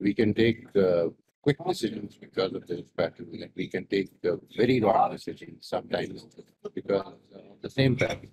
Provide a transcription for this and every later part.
We can take quick decisions because of this pattern, and we can take very wrong decisions sometimes because of the same pattern.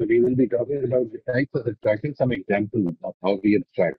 So we will be talking about the types of abstraction, some examples of how we abstract.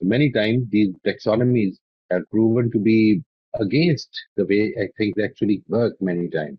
So many times these taxonomies are proven to be against the way things actually work many times.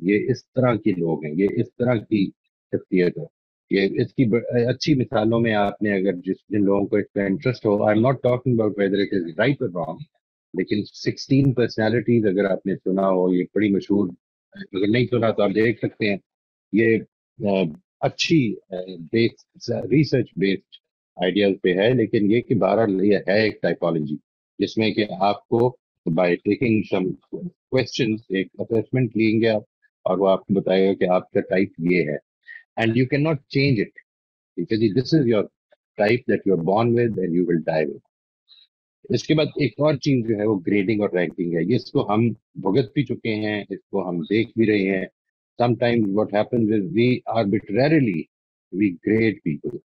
یہ اس طرح کے لوگ ہیں، یہ اس طرح کی شخصیت ہے. یہ اس کی اچھی مثالوں میں آپ نے اگر جن لوگوں کو اس کا interest who, I am not talking about whether it is right اور رانگ، لیکن 16 پرسنالٹیز اگر آپ نے سنا ہو، یہ بڑی مشہور، اگر نہیں سنا تو آپ دیکھ سکتے ہیں. یہ اچھی بیس ریسرچ بیسڈ آئیڈیاز پہ ہے، لیکن یہ کہ بہرحال یہ ہے ایک ٹائپولوجی جس میں کہ آپ کو بائی ٹیکنگ سم کوشچنس ایک اسسمنٹ لیں گے آپ، اور وہ آپ کو بتائے گا کہ آپ کا ٹائپ یہ ہے، and you can not change it. ٹھیک ہے جی، this is your type that you are born with and you will die with. اس کے بعد ایک اور چیز جو ہے وہ گریڈنگ اور رینکنگ ہے. یہ اس کو ہم بھگت بھی چکے ہیں، اس کو ہم دیکھ بھی رہے ہیں. Sometimes what happens is we arbitrarily we grade people.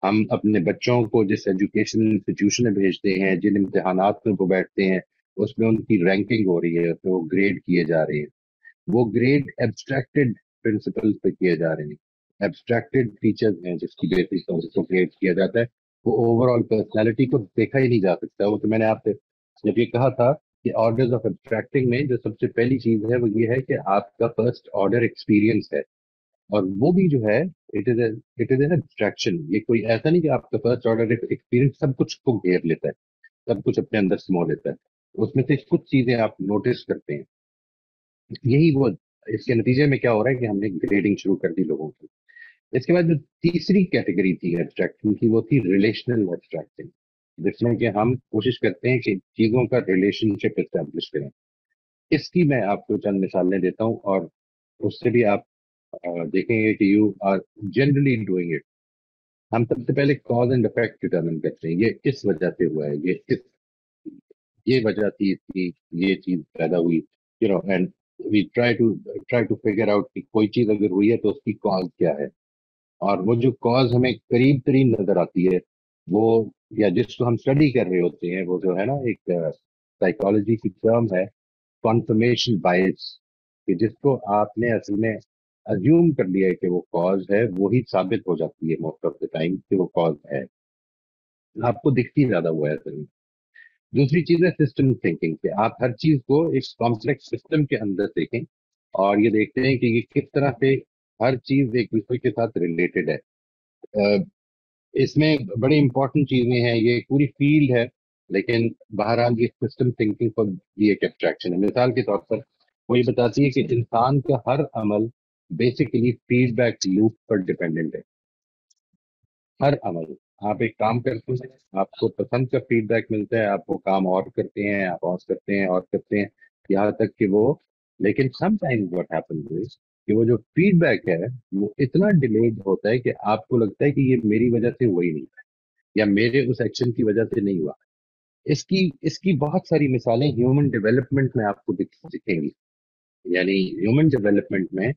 ہم اپنے بچوں کو جس ایجوکیشن انسٹیٹیوشن میں بھیجتے ہیں، جن امتحانات میں وہ بیٹھتے ہیں، اس میں ان کی رینکنگ ہو رہی ہے، تو وہ گریڈ کیے جا رہے ہیں. وہ گریڈ ایبسٹریکٹڈ پرنسپل پہ کیے جا رہے ہیں، ایبسٹریکٹڈ فیچرز ہیں جس کی بیسس پر اس کو گریڈ کیا جاتا ہے. وہ اوور آل پرسنالٹی کو دیکھا ہی نہیں جا سکتا. وہ تو میں نے آپ سے جب یہ کہا تھا کہ آرڈرز آف ایبسٹریکٹنگ میں جو سب سے پہلی چیز ہے وہ یہ ہے کہ آپ کا فرسٹ آرڈر ایکسپیرینس ہے، اور وہ بھی جو ہے اٹ از این ایبسٹریکشن. یہ کوئی ایسا نہیں کہ آپ کا فرسٹ آرڈر ایکسپیرینس سب کچھ کو گھیر لیتا ہے، سب کچھ اپنے اندر سمو لیتا ہے. اس میں سے کچھ چیزیں آپ نوٹس کرتے ہیں. یہی وہ اس کے نتیجے میں کیا ہو رہا ہے کہ ہم نے گریڈنگ شروع کر دی لوگوں کی. اس کے بعد جو تیسری کیٹیگری تھی ایبسٹریکشن کی، وہ تھی ریلیشنل ایبسٹریکشن، جس میں کہ ہم کوشش کرتے ہیں کہ چیزوں کا ریلیشن شپ اسٹیبلش کریں. اس کی میں آپ کو چند مثالیں دیتا ہوں، اور اس سے بھی آپ دیکھیں گے کہ you are generally doing it. ہم سب سے پہلے کاز اینڈ افیکٹ ڈٹرمن کرتے ہیں. یہ کس وجہ سے ہوا ہے، یہ وجہ تھی اس کی، یہ چیز پیدا ہوئی، and we try to figure out کہ کوئی چیز اگر ہوئی ہے تو اس کی کاز کیا ہے. اور وہ جو کاز ہمیں قریب ترین نظر آتی ہے، وہ یا جس کو ہم اسٹڈی کر رہے ہوتے ہیں، وہ جو ہے نا ایک سائیکالوجی کی ٹرم ہے کنفرمیشن بائس، کہ جس کو آپ نے اصل میں ازیوم کر لیا ہے کہ وہ کاز ہے، وہی ثابت ہو جاتی ہے موسٹ آف دا ٹائم کہ وہ کاز ہے. آپ کو دکھتی زیادہ ہوا ہے اصل میں. دوسری چیز ہے سسٹم تھنکنگ، کہ آپ ہر چیز کو ایک کمپلیکس سسٹم کے اندر دیکھیں، اور یہ دیکھتے ہیں کہ یہ کس طرح سے ہر چیز ایک دوسرے کے ساتھ ریلیٹڈ ہے. اس میں بڑی امپورٹنٹ چیزیں ہیں، یہ ایک پوری فیلڈ ہے، لیکن بہرحال یہ سسٹم تھنکنگ پر بھی ایک ایبسٹریکشن ہے. مثال کے طور پر وہ یہ بتاتی ہے کہ انسان کا ہر عمل بیسیکلی فیڈ بیک لوپ پر ڈپینڈنٹ ہے. ہر عمل، آپ ایک کام کرتے ہیں، آپ کو پسند کا فیڈ بیک ملتا ہے، آپ وہ کام اور کرتے ہیں، آپ اور کرتے ہیں اور کرتے ہیں، یہاں تک کہ وہ، لیکن سم ٹائمز واٹ ہیپنز از کہ وہ جو فیڈ بیک ہے وہ اتنا ڈیلیڈ ہوتا ہے کہ آپ کو لگتا ہے کہ یہ میری وجہ سے ہوا ہی نہیں، یا میرے اس ایکشن کی وجہ سے نہیں ہوا. اس کی بہت ساری مثالیں ہیومن ڈیولپمنٹ میں آپ کو دکھیں گی. یعنی ہیومن ڈیولپمنٹ میں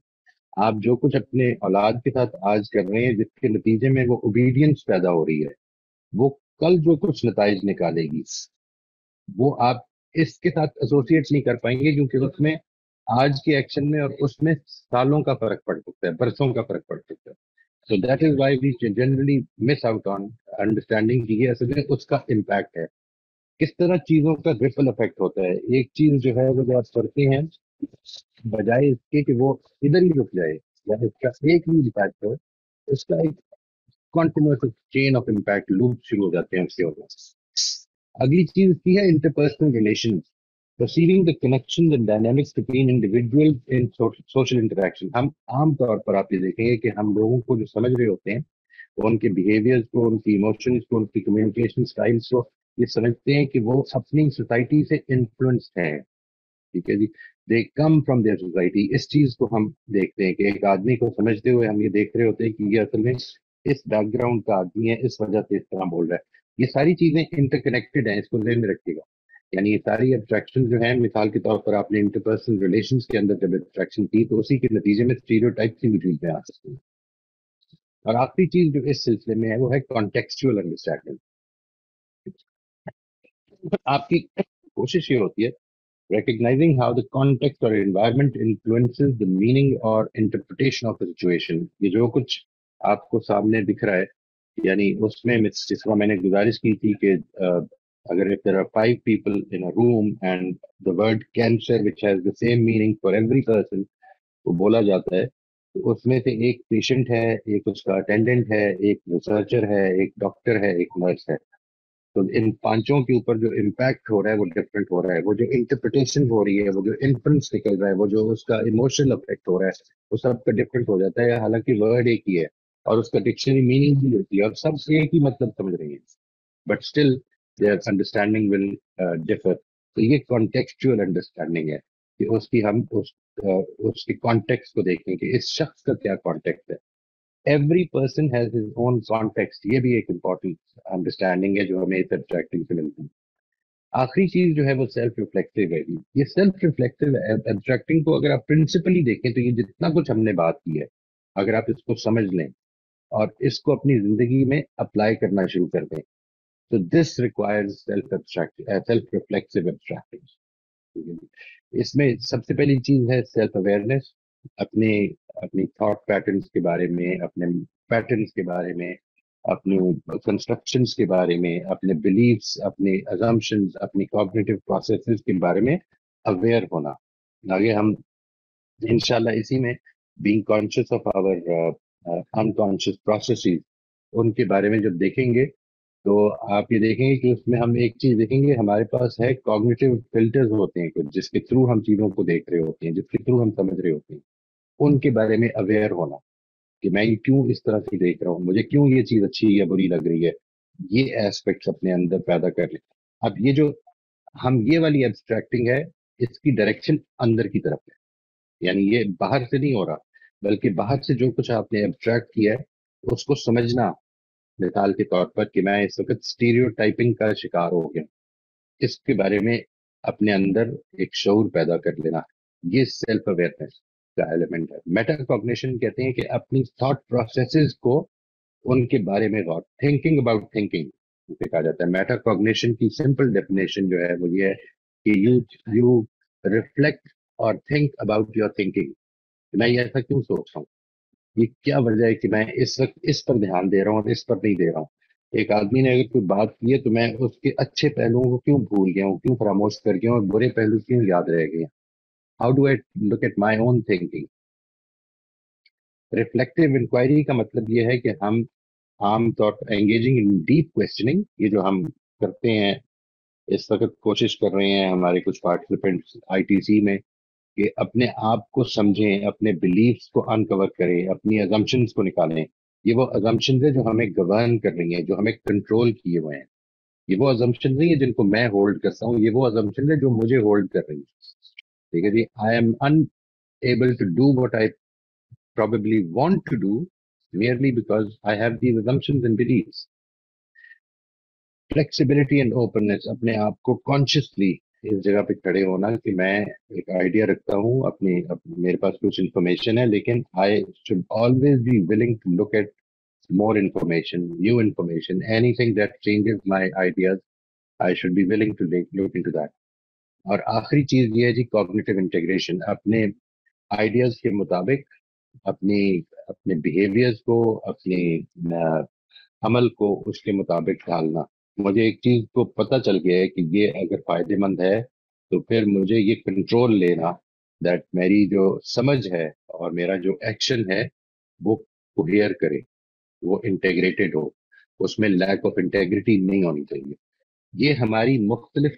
آپ جو کچھ اپنے اولاد کے ساتھ آج کر رہے ہیں، جس کے نتیجے میں وہ اوبیڈینس پیدا ہو رہی ہے، وہ کل جو کچھ نتائج نکالے گی وہ آپ اس کے ساتھ ایسوسیٹ نہیں کر پائیں گے، کیونکہ اس میں آج کے ایکشن میں اور اس میں سالوں کا فرق پڑ سکتا ہے، برسوں کا فرق پڑ سکتا ہے. So that is why we generally miss out on understanding کہ یہ اصل میں اس کا امپیکٹ ہے، کس طرح چیزوں کا ریپل افیکٹ ہوتا ہے. ایک چیز جو ہے وہ جو آپ کرتے ہیں، بجائے اس کے کہ وہ ادھر ہی رک جائے یا اس کا ایک ہی امپیکٹ ہو، اس کا ایک continuous chain of impact loop شروع ہو جاتے ہیں اس کے وجہ سے. اگلی چیز کی ہے interpersonal relation, perceiving the connections and dynamics between individuals in social interaction. ہم عام طور پر آپ یہ دیکھیں گے کہ ہم لوگوں کو جو سمجھ رہے ہوتے ہیں، وہ ان کے بیہیویئرز کو، ان کی ایموشنز کو، ان کی کمیونیکیشن سٹائلز کو یہ سمجھتے ہیں کہ وہ اپنی سوسائٹی سے انفلوئنسڈ ہیں. ٹھیک ہے جی، دے کم فرام دیئر سوسائٹی. اس چیز کو ہم دیکھتے ہیں کہ ایک آدمی کو سمجھتے ہوئے ہم یہ دیکھ رہے ہوتے ہیں کہ یہ اصل میں اس بیک گراؤنڈ کا آدمی ہے، اس وجہ سے اس طرح بول رہا ہے. یہ ساری چیزیں انٹر کنیکٹڈ ہیں، اس کو ذہن میں رکھیے گا. یعنی یہ ساری ایبسٹریکشن جو ہیں، مثال کے طور پر آپ نے انٹرپرسنل ریلیشنز کے اندر جب ایبسٹریکشن کی تو اسی کے نتیجے میں اسٹیریوٹائپس بھی وجود میں آ سکتے ہیں. اور آخری چیز جو اس سلسلے میں ہے وہ ہے کانٹیکسچوئل انڈرسٹینڈنگ. آپ کی کوشش یہ ہوتی ہے recognizing how the context or environment influences the meaning or interpretation of a situation. یہ جو کچھ آپ کو سامنے دکھ رہا ہے، یعنی اس میں جس کو میں نے گزارش کی تھی کہ اگر if there are 5 people in a room and the word cancer which has the same meaning for every person, وہ بولا جاتا ہے، تو اس میں سے ایک پیشنٹ ہے، ایک اس کا اٹینڈنٹ ہے، ایک ریسرچر ہے، ایک ڈاکٹر ہے، ایک نرس ہے. تو ان پانچوں کے اوپر جو امپیکٹ ہو رہا ہے وہ ڈفرینٹ ہو رہا ہے، وہ جو انٹرپریٹیشن ہو رہی ہے، وہ جو انفرنس نکل رہا ہے، وہ جو اس کا ایموشنل افیکٹ ہو رہا ہے، وہ سب کا ڈفرینٹ ہو جاتا ہے. حالانکہ ورڈ ایک ہی ہے اور اس کا ڈکشنری میننگ بھی ہوتی ہے اور سب سے ایک ہی مطلب سمجھ رہی ہیں، but still there understanding will differ. تو یہ کانٹیکسچوئل انڈرسٹینڈنگ ہے کہ اس کی ہم اس کے کانٹیکس کو دیکھیں کہ اس شخص کا کیا کانٹیکس ہے. Every person has his own context. یہ بھی ایک امپورٹنٹ انڈرسٹینڈنگ ہے جو ہمیں اس ایبسٹریکٹنگ سے ملتی ہے. آخری چیز جو ہے وہ سیلف ریفلیکٹیو ہے. یہ سیلف ریفلیکٹیو ایبسٹریکٹنگ کو اگر آپ پرنسپلی دیکھیں تو یہ جتنا کچھ ہم نے بات کی ہے، اگر آپ اس کو سمجھ لیں اور اس کو اپنی زندگی میں اپلائی کرنا شروع کر دیں تو دس ریکوائرز سیلف ریفلیکسو ایبسٹریکٹنگ. اس میں سب سے پہلی چیز ہے سیلف اویئرنیس. اپنے اپنی تھاٹ پیٹرنس کے بارے میں، اپنے پیٹرنس کے بارے میں، اپنے کنسٹرکشنز کے بارے میں، اپنے بلیفس، اپنے ازمپشنز، اپنی کوگنیٹو پروسیسز کے بارے میں اویئر ہونا. آگے ہم انشاءاللہ اسی میں being conscious of our unconscious processes ان کے بارے میں جب دیکھیں گے تو آپ یہ دیکھیں گے کہ اس میں ہم ایک چیز دیکھیں گے، ہمارے پاس ہے کوگنیٹو فلٹرز ہوتے ہیں کچھ جس کے تھرو ہم چیزوں کو دیکھ رہے ہوتے ہیں، جس کے تھرو ہم سمجھ رہے ہوتے ہیں. ان کے بارے میں اویئر ہونا کہ میں یہ کیوں اس طرح سے دیکھ رہا ہوں، مجھے کیوں یہ چیز اچھی یا بری لگ رہی ہے، یہ ایسپیکٹس اپنے اندر پیدا کر لیں. اب یہ جو ہم یہ والی ایبسٹریکٹنگ ہے اس کی ڈائریکشن اندر کی طرف ہے، یعنی یہ باہر سے نہیں ہو رہا بلکہ باہر سے جو کچھ آپ نے ایبسٹریکٹ کیا ہے اس کو سمجھنا. مثال کے طور پر کہ میں اس وقت اسٹیریو ٹائپنگ کا شکار ہو گیا، اس کے بارے میں اپنے اندر ایک شعور پیدا کر لینا، یہ سیلف اویئرنیس کا ایلیمنٹ ہے. میٹا کوگنیشن کہتے ہیں کہ اپنی تھاٹ پروسیسز کو ان کے بارے میں غور، تھنکنگ اباؤٹ تھنکنگ اسے کہا جاتا ہے. میٹا کوگنیشن کی سمپل ڈیفینیشن جو ہے وہ یہ ہے کہ یو ریفلیکٹ اور تھنک اباؤٹ یور تھنکنگ. میں یہ ایسا کیوں سوچ رہا ہوں، یہ کیا وجہ ہے کہ میں اس وقت اس پر دھیان دے رہا ہوں اور اس پر نہیں دے رہا ہوں. ایک آدمی نے اگر کوئی بات کی ہے تو میں اس کے اچھے پہلوؤں کو کیوں بھول گیا ہوں، کیوں فراموش کر گیا ہوں، اور برے پہلو کیوں یاد رہ گئے ہیں. How do I look at my own thinking. Reflective inquiry کا مطلب یہ ہے کہ ہم عام طور پر انگیجنگ ان ڈیپ کوشچننگ، یہ جو ہم کرتے ہیں اس وقت کوشش کر رہے ہیں ہمارے کچھ پارٹیسپینٹس آئی ٹی سی میں کہ اپنے آپ کو سمجھیں، اپنے بلیفس کو انکور کریں، اپنی ازمپشنز کو نکالیں. یہ وہ ازمپشنز ہیں جو ہمیں گورن کر رہی ہیں، جو ہمیں کنٹرول کیے ہوئے ہیں. یہ وہ ازمپشنز نہیں ہیں جن کو میں ہولڈ کرتا ہوں، یہ وہ ازمپشنز ہیں جو مجھے ہولڈ کر رہی ہیں. ٹھیک ہے جی. I am unable to do what I probably want to do merely because I have these assumptions and beliefs. Flexibility and openness، اپنے آپ کو consciously اس جگہ پہ کھڑے ہونا کہ میں ایک آئیڈیا رکھتا ہوں، میرے پاس کچھ انفارمیشن ہے لیکن I should always be willing to look at more information, new information, anything that changes my ideas. I should be willing to look into that. اور آخری چیز یہ ہے جی cognitive integration، اپنے آئیڈیاز کے مطابق اپنے بیہیویئرز کو، اپنے عمل کو اس کے مطابق ڈھالنا. مجھے ایک چیز کو پتہ چل گیا ہے کہ یہ اگر فائدے مند ہے تو پھر مجھے یہ کنٹرول لینا دیٹ میری جو سمجھ ہے اور میرا جو ایکشن ہے وہ کوہیئر کرے، وہ انٹیگریٹڈ ہو، اس میں لیک آف انٹیگریٹی نہیں ہونی چاہیے. یہ ہماری مختلف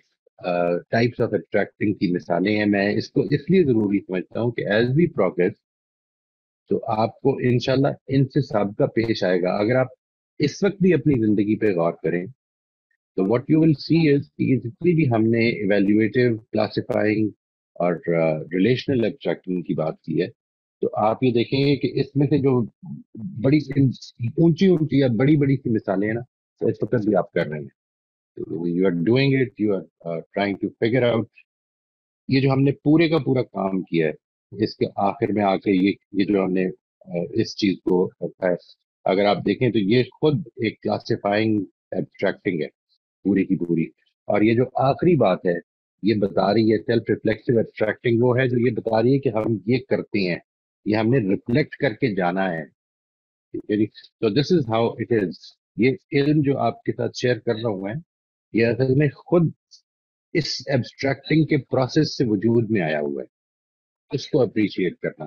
ٹائپس آف ایبسٹریکٹنگ کی مثالیں ہیں. میں اس کو اس لیے ضروری سمجھتا ہوں کہ ایز وی پروگریس تو آپ کو انشاءاللہ ان سے سابقہ پیش آئے گا. اگر آپ اس وقت بھی اپنی زندگی پہ غور کریں تو واٹ یو ول سی از کہ جتنی بھی ہم نے ایویلیویٹو، کلاسیفائنگ اور ریلیشنل ایبسٹریکٹنگ کی بات کی ہے تو آپ یہ دیکھیں گے کہ اس میں سے جو بڑی اونچی اونچی یا بڑی بڑی سی مثالیں ہیں نا تو اس وقت بھی آپ کر رہے ہیں. You are doing it, you are trying to figure out. یہ جو ہم نے پورے کا پورا کام کیا ہے اس کے آخر میں آ کے یہ جو ہم نے اس چیز کو رکھا ہے، اگر آپ دیکھیں تو یہ خود ایک کلاسیفائنگ ایبسٹریکٹنگ ہے پوری کی پوری. اور یہ جو آخری بات ہے یہ بتا رہی ہے سیلف ریفلیکسو ایبسٹریکٹنگ، وہ ہے جو یہ بتا رہی ہے کہ ہم یہ کرتے ہیں، یہ ہم نے ریفلیکٹ کر کے جانا ہے. ٹھیک ہے جی. تو دس از ہاؤ اٹ از. یہ علم جو آپ کے ساتھ شیئر کر رہا ہوں میں، یہ اصل میں خود اس ایبسٹریکٹنگ کے پروسیس سے وجود میں آیا ہوا ہے. اس کو اپریشیٹ کرنا.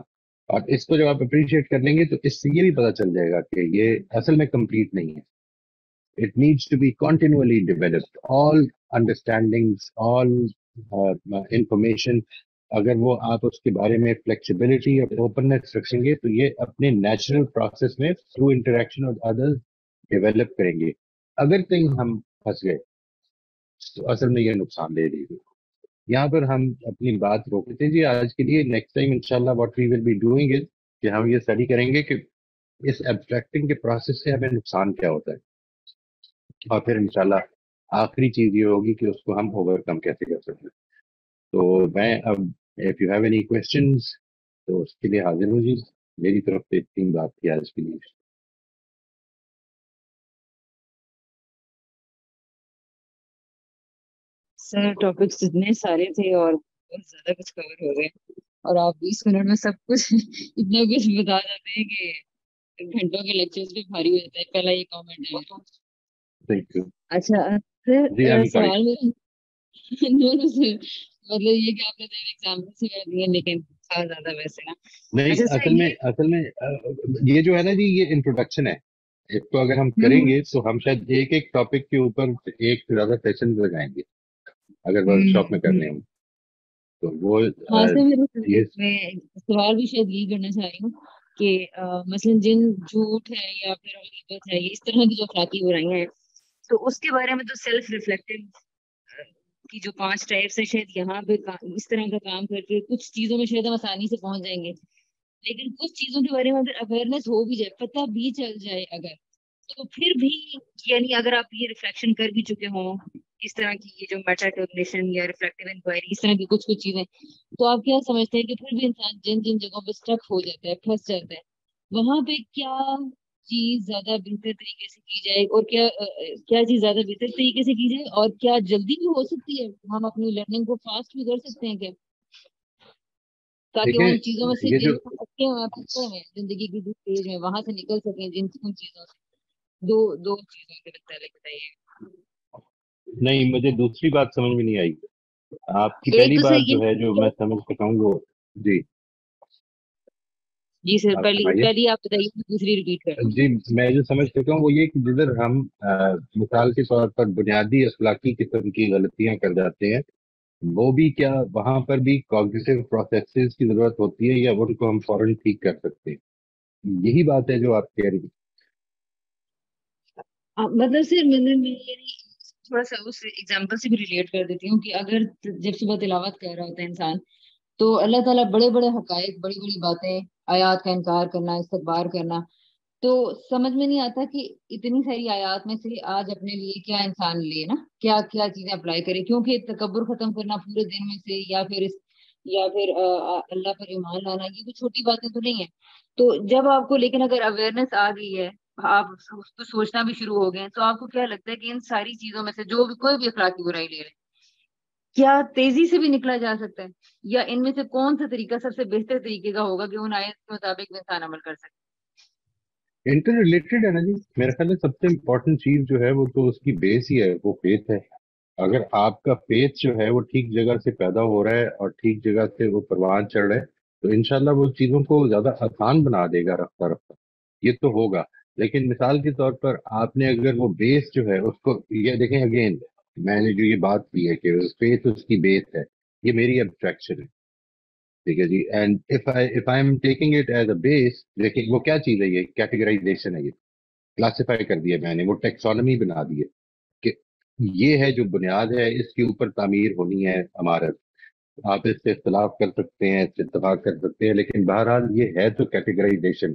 اور اس کو جب آپ اپریشیٹ کر لیں گے تو اس سے یہ بھی پتا چل جائے گا کہ یہ اصل میں کمپلیٹ نہیں ہے. It needs to be continually developed. All understandings, all information, اگر وہ آپ اس کے بارے میں فلیکسیبلٹی اور اوپننیس رکھیں گے تو یہ اپنے نیچرل پروسیس میں تھرو انٹریکشن اور ادرس ڈیولپ کریں گے. اگر کہیں ہم پھنس گئے تو اصل میں یہ نقصان دے دے گی. یہاں پر ہم اپنی بات روکتے ہیں جی آج کے لیے. نیکسٹ ٹائم انشاءاللہ what we will be doing is کہ ہم یہ اسٹڈی کریں گے کہ اس ایبسٹریکٹنگ کے پروسیس سے ہمیں نقصان کیا ہوتا ہے, اور پھر انشاءاللہ آخری چیز یہ ہوگی کہ اس کو ہم اوور کم کیسے کر سکتے ہیں. تو میں اب if you have any questions تو اس کے لیے حاضر ہوں جی. میری طرف سے اتنی بات تھی آج کے لیے. سر ٹاپکس اتنے سارے تھے اور بہت زیادہ کچھ کور ہو گئے, اور آپ 20 منٹ میں سب کچھ اتنا کچھ بتا جاتے ہیں کہ گھنٹوں کے لیکچرز پہ بھاری ہو جاتا ہے. پہلا یہ کامنٹ ہے میرا. تھینک یو اچھا جی. سر, I'm sorry. سوال میرا no, سر, مطلب یہ کہ آپ نے ایگزامپل سے کر دیے لیکن تھا زیادہ ویسے نا. نہیں اچھا سر اصل میں یہ جو ہے نا جی یہ انٹروڈکشن ہے. اس کو اگر ہم کریں گے تو ہم شاید ایک ایک ٹاپک کے اوپر ایک سے زیادہ سیشن لگائیں گے اگر ورک شاپ میں کرنے ہوں تو وہ ہاں سر, یہ میں سوال بھی شاید یہی کرنا چاہ رہی ہوں کہ مثلاً جن جھوٹ ہے یا پھر غیبت ہے, یہ اس طرح کی جو اخلاقی برائیاں ہیں, تو اس کے بارے میں تو سیلف ریفلیکٹیو کی جو 5 ٹائپس ہیں, شاید یہاں پہ اس طرح کا کام کر کے کچھ چیزوں میں شاید ہم آسانی سے پہنچ جائیں گے. لیکن کچھ چیزوں کے بارے میں اگر اویئرنیس ہو بھی جائے, پتہ بھی چل جائے اگر, تو پھر بھی یعنی اگر آپ یہ ریفلیکشن کر بھی چکے ہوں اس طرح کی یہ جو میٹاکوگنیشن یا ریفلیکٹیو انکوائری اس طرح کی کچھ چیزیں, تو آپ کیا سمجھتے ہیں کہ پھر بھی انسان جن جن جگہوں پہ اسٹک ہو جاتا ہے, پھنس جاتا ہے, وہاں پہ کیا چیز زیادہ بہتر طریقے سے کی جائے, اور کیا چیز زیادہ بہتر طریقے سے کی جائے, اور کیا جلدی بھی ہو سکتی ہے, ہم اپنی لرننگ کو فاسٹ بھی کر سکتے ہیں کیا, تاکہ دیکھیں ان چیزوں میں سے یہ جو جن کو اٹکے ہوئے پھنسے ہوئے زندگی کی جس اسٹیج میں, وہاں سے نکل سکیں جن ان چیزوں سے. دو چیزوں کے متعلق بتائیے. نہیں مجھے دوسری بات سمجھ میں نہیں آئی. آپ کی ایک پہلی تو سر بات جو ہے جو یہ, میں سمجھ سکتا ہوں وہ جی جی سر آپ فرمائیے. پہلی آپ بتائیے, دوسری ریپیٹ کر دوں. جی میں جو سمجھ سکتا ہوں وہ یہ کہ جدھر ہم مثال کے طور پر بنیادی اخلاقی قسم کی غلطیاں کر جاتے ہیں, وہ بھی کیا وہاں پر بھی کوگنیٹو پروسیسز کی ضرورت ہوتی ہے یا ان کو ہم فوراً ٹھیک کر سکتے ہیں؟ یہی بات ہے جو آپ کہہ رہی ہیں. مطلب سر میں تھوڑا سا اس ایگزامپل سے بھی ریلیٹ کر دیتی ہوں کہ اگر جب صبح تلاوت کر رہا ہوتا ہے انسان, تو اللہ تعالیٰ بڑے بڑے حقائق, بڑی بڑی باتیں, آیات کا انکار کرنا, استکبار کرنا, تو سمجھ میں نہیں آتا کہ اتنی ساری آیات میں سے آج اپنے لیے کیا انسان لے نا, کیا کیا چیزیں اپلائی کرے, کیونکہ تکبر ختم کرنا پورے دن میں سے, یا پھر اللہ پر ایمان لانا, یہ کوئی چھوٹی باتیں تو نہیں ہے. تو جب آپ کو لیکن اگر اویئرنیس آ گئی ہے, آپ اس کو سوچنا بھی شروع ہو گئے ہیں, تو آپ کو کیا لگتا ہے کہ ان ساری چیزوں میں سے جو بھی کوئی بھی اخلاقی برائی لے رہے ہیں, کیا تیزی سے بھی نکلا جا سکتا ہے, یا ان میں سے کون سا طریقہ سب سے بہتر طریقے کا ہوگا کہ ان آیت کے مطابق انسان عمل کر سکے. انٹر ریلیٹڈ ہے نا جی. میرا خیال ہے سب سے امپورٹنٹ چیز جو ہے وہ تو اس کی بیس ہی ہے, وہ فیتھ ہے. اگر آپ کا فیتھ جو ہے وہ ٹھیک جگہ سے پیدا ہو رہا ہے اور ٹھیک جگہ سے وہ پروان چڑھ رہا ہے تو انشاءاللہ وہ چیزوں کو زیادہ آسان بنا دے گا رفتہ رفتہ. یہ تو ہوگا. لیکن مثال کے طور پر آپ نے اگر وہ بیس جو ہے اس کو یہ دیکھیں اگین, میں نے جو یہ بات کی ہے کہ فیتھ اس کی بیس ہے, یہ میری ابسٹریکشن ہے. ٹھیک ہے جی. And if I am taking it as a base, دیکھیں وہ کیا چیز ہے, یہ کیٹیگرائزیشن ہے, یہ کلاسیفائی کر دیا میں نے, وہ ٹیکسونومی بنا دی ہے کہ یہ ہے جو بنیاد ہے, اس کے اوپر تعمیر ہونی ہے عمارت. آپ اس سے اختلاف کر سکتے ہیں, اس سے اتفاق کر سکتے ہیں, لیکن بہرحال یہ ہے تو کیٹیگرائزیشن.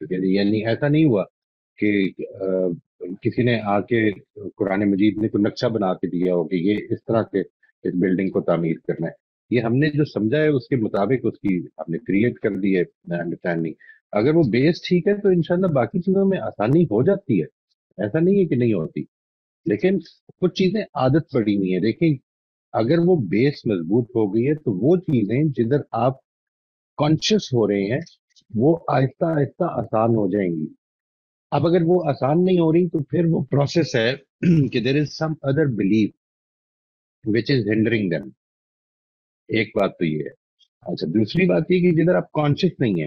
یعنی ایسا نہیں ہوا کہ کسی نے آ کے قرآن مجید میں کوئی نقشہ بنا کے دیا ہو کہ یہ اس طرح سے اس بلڈنگ کو تعمیر کرنا ہے. یہ ہم نے جو سمجھا ہے اس کے مطابق اس کی ہم نے کریٹ کر دی ہے انڈرسٹینڈنگ. اگر وہ بیس ٹھیک ہے تو انشاءاللہ باقی چیزوں میں آسانی ہو جاتی ہے, ایسا نہیں ہے کہ نہیں ہوتی. لیکن کچھ چیزیں عادت پڑی ہوئی ہیں. دیکھیں اگر وہ بیس مضبوط ہو گئی ہے تو وہ چیزیں جدھر آپ کانشیس ہو رہے ہیں وہ آہستہ آہستہ آسان ہو جائیں گی. اب اگر وہ آسان نہیں ہو رہی تو پھر وہ پروسیس ہے کہ دیر از سم ادر بلیف وچ از ہنڈرنگ دیم. ایک بات تو یہ ہے. اچھا دوسری بات یہ کہ جدھر آپ کانشیس نہیں ہے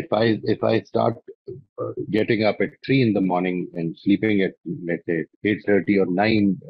if I start getting up at 3 in the morning and sleeping at let's say 8:30 or 9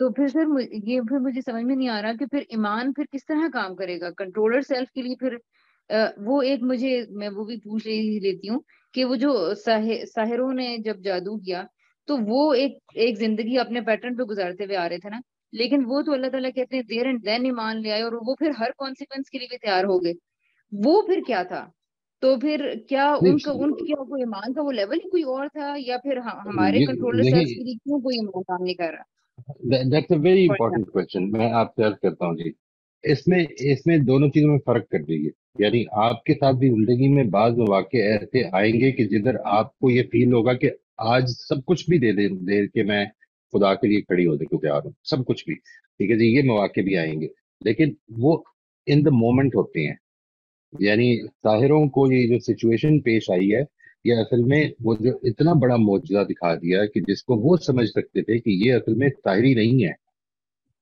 تو پھر سر یہ پھر مجھے سمجھ میں نہیں آ رہا کہ پھر ایمان پھر کس طرح کام کرے گا کنٹرولر سیلف کے لیے. پھر وہ ایک میں وہ بھی پوچھ رہی لیتی ہوں کہ وہ جو ساحروں نے جب جادو کیا تو وہ ایک زندگی اپنے پیٹرن پہ گزارتے ہوئے آ رہے تھے نا, لیکن وہ تو اللہ تعالیٰ کہتے ہیں دیر اینڈ دین ایمان لے آئے اور وہ پھر ہر کانسیکوینس کے لیے بھی تیار ہو گئے. وہ پھر کیا تھا؟ تو پھر کیا ان کی کیا کوئی ایمان کا وہ لیول ہی کوئی اور تھا, یا پھر ہمارے کنٹرولر سیلف کے لیے کیوں کوئی ایمان کام نہیں کر رہا؟ That's a very important question. میں آپ سے عرض کرتا ہوں جی, اس میں دونوں چیزوں میں فرق کر دیجیے. یعنی آپ کے ساتھ بھی زندگی میں بعض مواقع ایسے آئیں گے کہ جدھر آپ کو یہ فیل ہوگا کہ آج سب کچھ بھی دے کے میں خدا کے لیے کھڑی ہونے کو تیار ہوں, سب کچھ بھی ٹھیک ہے جی, یہ مواقع بھی آئیں گے, لیکن وہ ان دا مومنٹ ہوتے ہیں. یعنی طاہروں کو یہ جو سچویشن پیش آئی ہے, یہ اصل میں وہ جو اتنا بڑا معجزہ دکھا دیا کہ جس کو وہ سمجھ سکتے تھے کہ یہ اصل میں طاہری نہیں ہے,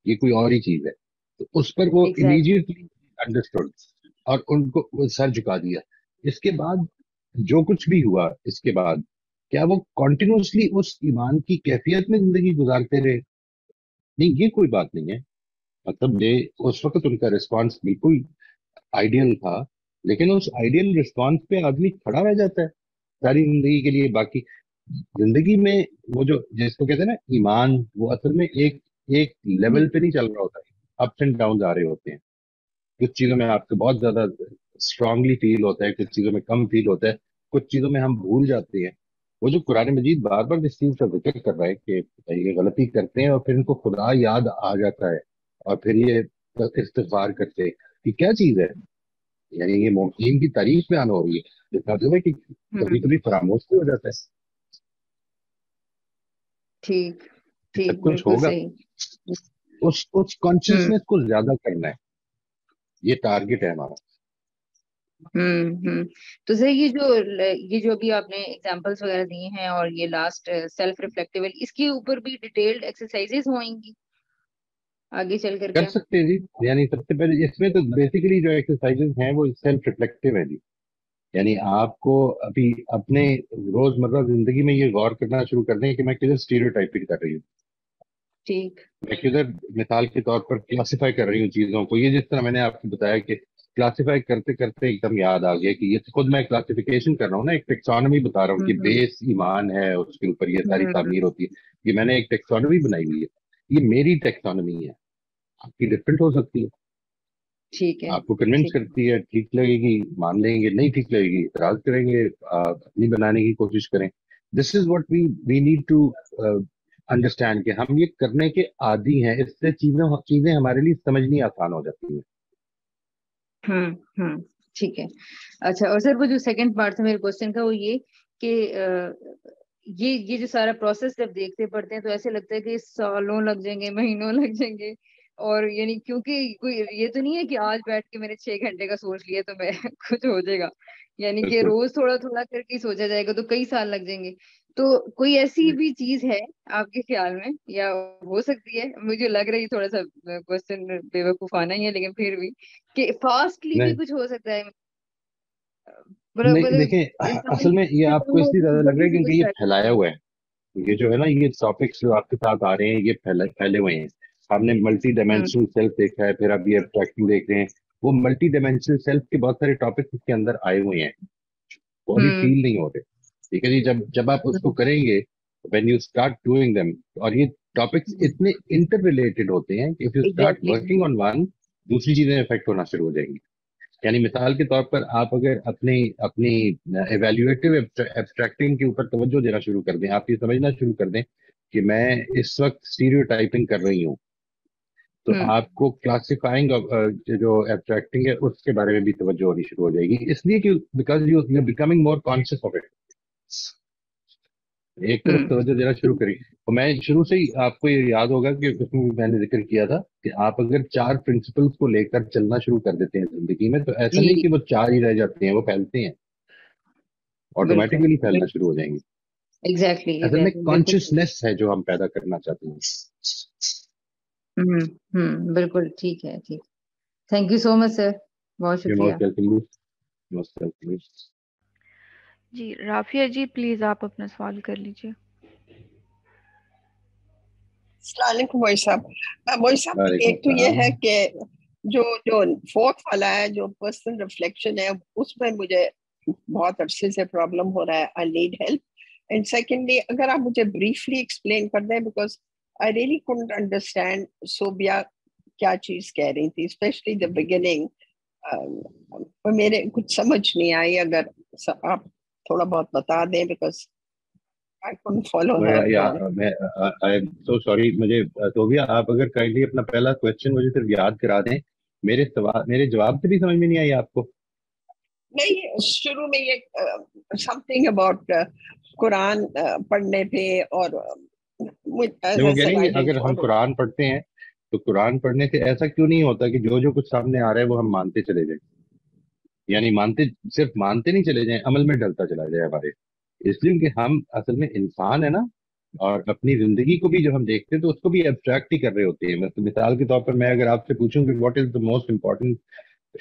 یہ کوئی اور ہی چیز ہے, تو اس پر وہ Exactly. امیڈیٹلی انڈرسٹوڈ اور ان کو وہ سر جھکا دیا. اس کے بعد جو کچھ بھی ہوا اس کے بعد, کیا وہ کنٹینیوسلی اس ایمان کی کیفیت میں زندگی گزارتے رہے؟ نہیں, یہ کوئی بات نہیں ہے. مطلب یہ اس وقت ان کا رسپانس بالکل آئیڈیل تھا, لیکن اس آئیڈیل رسپانس پہ آدمی کھڑا رہ جاتا ہے ساری زندگی کے لیے. باقی زندگی میں وہ جو جس کو کہتے ہیں نا ایمان, وہ اصل میں ایک لیول پہ نہیں چل رہا ہوتا ہے, اپس اینڈ ڈاؤن آ رہے ہوتے ہیں. کچھ چیزوں میں آپ کو بہت زیادہ اسٹرانگلی فیل ہوتا ہے, کچھ چیزوں میں کم فیل ہوتا ہے, کچھ چیزوں میں ہم بھول جاتے ہیں. وہ جو قرآن مجید بار بار اس چیز کا ذکر کر رہا ہے کہ یہ غلطی کرتے ہیں اور پھر ان کو خدا یاد آ جاتا ہے اور پھر یہ استغفار کرتے ہیں, یہ کیا چیز ہے؟ یعنی یہ مومنین کی تعریف بیان ہو رہی ہے, جس مطلب ہے کہ کبھی کبھی فراموش بھی ہو جاتا ہے. ٹھیک سب ٹھیک, کچھ بالکل ہوگا, صحیح. اس کانشیسنس کو زیادہ کرنا ہے, یہ ٹارگٹ ہے ہمارا. تو سر یہ جو ابھی آپ نے ایگزامپلس وغیرہ دیے ہیں اور یہ لاسٹ سیلف ریفلیکٹیو, اس کے اوپر بھی ڈیٹیلڈ ایکسرسائزز ہوئیں گی آگے چل کر کر کیا؟ سکتے ہیں جی. یعنی سب سے پہلے اس میں تو بیسیکلی جو ایکسرسائزز ہیں وہ سیلف ریفلیکٹیو ہے جی. یعنی آپ کو ابھی اپنے روزمرہ زندگی میں یہ غور کرنا شروع کر دیں کہ میں کدھر اسٹیریوٹائپنگ کر رہی ہوں, ٹھیک. میں کدھر مثال کے طور پر کلاسیفائی کر رہی ہوں چیزوں کو. یہ جس طرح میں نے آپ کو بتایا کہ کلاسیفائی کرتے کرتے ایک دم یاد آ گیا کہ یہ خود میں کلاسیفیکیشن کر رہا ہوں نا, ایک ٹیکسانومی بتا رہا ہوں کہ بیس ایمان ہے, اس کے اوپر یہ ساری تعمیر ہوتی ہے. یہ میں نے ایک ٹیکسانومی بنائی ہوئی ہے, یہ میری ٹیکسانومی ہے, آپ کی ڈفرینٹ ہو سکتی ہے. ٹھیک ہے. آپ کو کنونس ٹھیک. کرتی ہے, ٹھیک لگے گی مان لیں گے, نہیں ٹھیک لگے گی اعتراض کریں گے, اپنی بنانے کی کوشش کریں. This is what we need to understand کہ ہم یہ کرنے کے عادی ہیں, اس سے چیزیں ہمارے لیے سمجھنی آسان ہو جاتی ہیں. ٹھیک ہے. اچھا, اور سر وہ جو سیکنڈ پارٹ تھا میرے کوشچن کا, وہ یہ کہ یہ جو سارا پروسیس جب دیکھتے پڑھتے ہیں تو ایسے لگتا ہے کہ سالوں لگ جائیں گے, مہینوں لگ جائیں گے. اور یعنی کیونکہ کوئی یہ تو نہیں ہے کہ آج بیٹھ کے میں نے 6 گھنٹے کا سوچ لیا تو میں کچھ ہو جائے گا, یعنی کہ بالکل. روز تھوڑا تھوڑا کر کے سوچا جائے گا تو کئی سال لگ جائیں گے. تو کوئی ایسی بھی چیز ہے آپ کے خیال میں, یا ہو سکتی ہے, مجھے لگ رہی تھوڑا سا کوشچن بے وقوفانہ ہی ہے لیکن پھر بھی, کہ فاسٹلی بھی نہیں کچھ ہو سکتا ہے؟ نہیں, دیکھیں اصل میں یہ آپ کو اس لیے زیادہ لگ رہا ہے کیونکہ یہ پھیلایا ہوا ہے. یہ جو ہے نا, یہ ٹاپکس جو آپ کے ساتھ آ رہے ہیں یہ پھیلے ہوئے ہیں. ہم نے ملٹی ڈائمینشنل سیلف دیکھا ہے, پھر اب یہ ایبسٹریکٹنگ دیکھ رہے ہیں. وہ ملٹی ڈائمینشنل سیلف کے بہت سارے ٹاپکس اس کے اندر آئے ہوئے ہیں, وہ ابھی فیل نہیں ہو رہے. ٹھیک ہے جی, جب آپ اس کو کریں گے when you start doing them, اور یہ ٹاپکس اتنے انٹر ریلیٹڈ ہوتے ہیں کہ if you start exactly. working on one, دوسری چیزیں افیکٹ ہونا شروع ہو جائیں گی. یعنی مثال کے طور پر آپ اگر اپنی ایویلویٹو ایبسٹریکٹنگ کے اوپر توجہ دینا شروع کر دیں, آپ یہ سمجھنا شروع کر دیں کہ میں اس وقت اسٹیریو ٹائپنگ کر رہی ہوں, تو آپ کو کلاسیفائنگ جو ایبسٹریکٹنگ ہے اس کے بارے میں بھی توجہ ہونی شروع ہو جائے گی, اس لیے کہ because you are becoming more conscious of it. ایک طرف توجہ دینا شروع کری. اور میں شروع سے ہی آپ کو یہ یاد ہوگا کہ اس میں نے ذکر کیا تھا کہ آپ اگر 4 پرنسپلس کو لے کر چلنا شروع کر دیتے ہیں زندگی میں, تو ایسا نہیں کہ وہ 4 ہی رہ جاتے ہیں, وہ پھیلتے ہیں, بالکل آٹومیٹکلی پھیلنا شروع ہو جائیں گے. ایگزیکٹلی اصل میں بالکل. کانشیسنیس ہے جو ہم پیدا کرنا چاہتے ہیں. بالکل ٹھیک ہے. ٹھیک, تھینک یو سو مچ سر, بہت شکریہ. جی رافیہ جی, پلیز آپ اپنا سوال کر لیجیے. السلام علیکم موئی صاحب. موئی صاحب وعلیکم ایک تو یہ ہے السلام. کہ جو فورتھ والا ہے جو پرسنل ریفلیکشن ہے اس میں مجھے بہت عرصے سے پرابلم ہو رہا ہے. I need help. And secondly اگر آپ مجھے بریفلی ایکسپلین کر دیں because I really couldn't understand Sobia کیا چیز کہہ رہی تھی اسپیشلی دا بگننگ. میرے کچھ سمجھ نہیں آئی. اگر آپ تھوڑا بہت بتا دیں because I couldn't follow her. So sorry. مجھے توبیہ آپ اگر کائنڈلی اپنا پہلا کوشچن مجھے صرف یاد کرا دیں. میرے جواب سے بھی سمجھ میں نہیں آئی آپ کو؟ نہیں شروع میں یہ سم تھنگ اباؤٹ قرآن پڑھنے پہ اور وہ کہہ رہی ہیں اگر ہم قرآن پڑھتے ہیں تو قرآن پڑھنے سے ایسا کیوں نہیں ہوتا کہ جو کچھ سامنے آ رہا ہے وہ ہم مانتے چلے جائیں؟ یعنی صرف مانتے نہیں چلے جائیں، عمل میں ڈلتا چلا جائے ہمارے. اس لیے کہ ہم اصل میں انسان ہے نا، اور اپنی زندگی کو بھی جو ہم دیکھتے ہیں تو اس کو بھی ایبسٹریکٹ ہی کر رہے ہوتے ہیں. مثال کے طور پر میں اگر آپ سے پوچھوں کہ what is the most important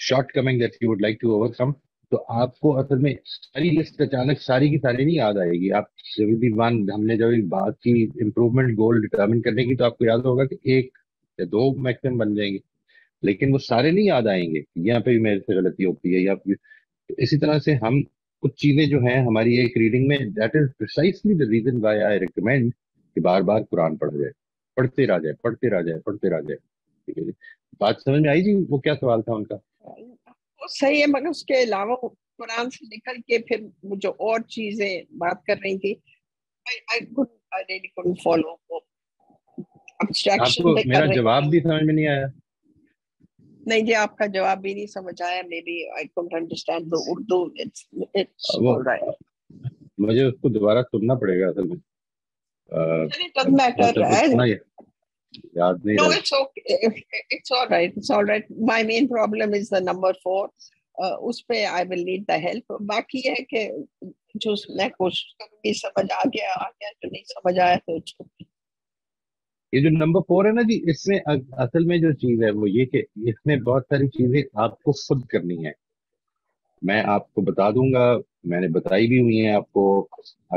shortcoming that you would like to overcome, تو آپ کو اصل میں ساری لسٹ اچانک ساری کی ساری نہیں یاد آئے گی. آپ جب بھی ہم نے جب بات کی امپروومنٹ گول ڈٹرمن کرنے کی تو آپ کو یاد ہوگا کہ 1 یا 2 میکسیمم بن جائیں گے، لیکن وہ سارے نہیں یاد آئیں گے. یہاں پہ بھی میرے سے غلطی ہوتی ہے. یا اسی طرح سے ہم کچھ چیزیں جو ہیں ہماری ایک ریڈنگ میں، that is precisely the reason why I recommend کہ بار بار قرآن پڑھا جائے، پڑھتے رہ جائے، پڑھتے رہ جائے، پڑھتے رہ جائے. ٹھیک ہے جی، بات سمجھ میں آئی جی؟ وہ کیا سوال تھا ان کا؟ صحیح ہے، مگر اس کے علاوہ قرآن سے نکل کے پھر جو اور چیزیں بات کر رہی تھی فالو. آپ کو میرا جواب بھی سمجھ میں نہیں آیا؟ نہیں جی، آپ کا جواب بھی نہیں سمجھ آیا. Maybe I can't understand the Urdu. It's alright. مجھے اس کو دوبارہ سننا پڑے گا اصل میں. It doesn't matter. اتنا یاد نہیں No, رہا. it's okay. It's all right. It's all right. My main problem is the number 4. اس پہ I will need the help. باقی ہے کہ جو میں کوشش کروں گی سمجھ آ گیا جو نہیں سمجھ آیا تو یہ جو نمبر 4 ہے نا جی، اس میں اصل میں جو چیز ہے وہ یہ کہ اس میں بہت ساری چیزیں آپ کو خود کرنی ہے. میں آپ کو بتا دوں گا، میں نے بتائی بھی ہوئی ہیں آپ کو.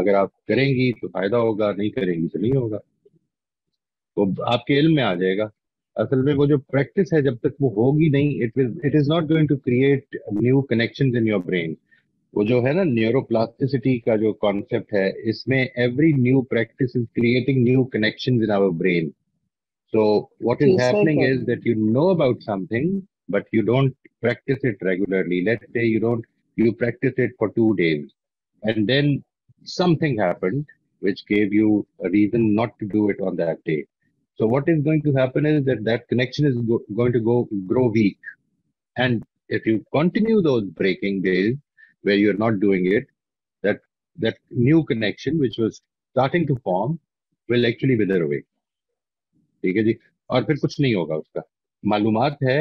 اگر آپ کریں گی تو فائدہ ہوگا، نہیں کریں گی تو نہیں ہوگا. وہ آپ کے علم میں آ جائے گا. اصل میں وہ جو پریکٹس ہے جب تک وہ ہوگی نہیں، it is not going to create new connections in your brain. وہ جو ہے نا نیورو پلاسٹیسٹی کا جو کانسیپٹ ہے، اس میں every new practice is creating new connections in our brain. So what is happening is that you know about something, but you don't practice it regularly. Let's say you practice it for 2 days, and then something happened which gave you a reason not to do it on that day. So what is going to happen is that connection is going to grow weak. And if you continue those breaking days where you're not doing it, that new connection which was starting to form will actually wither away. ٹھیک ہے جی. اور پھر کچھ نہیں ہوگا. اس کا معلومات ہے،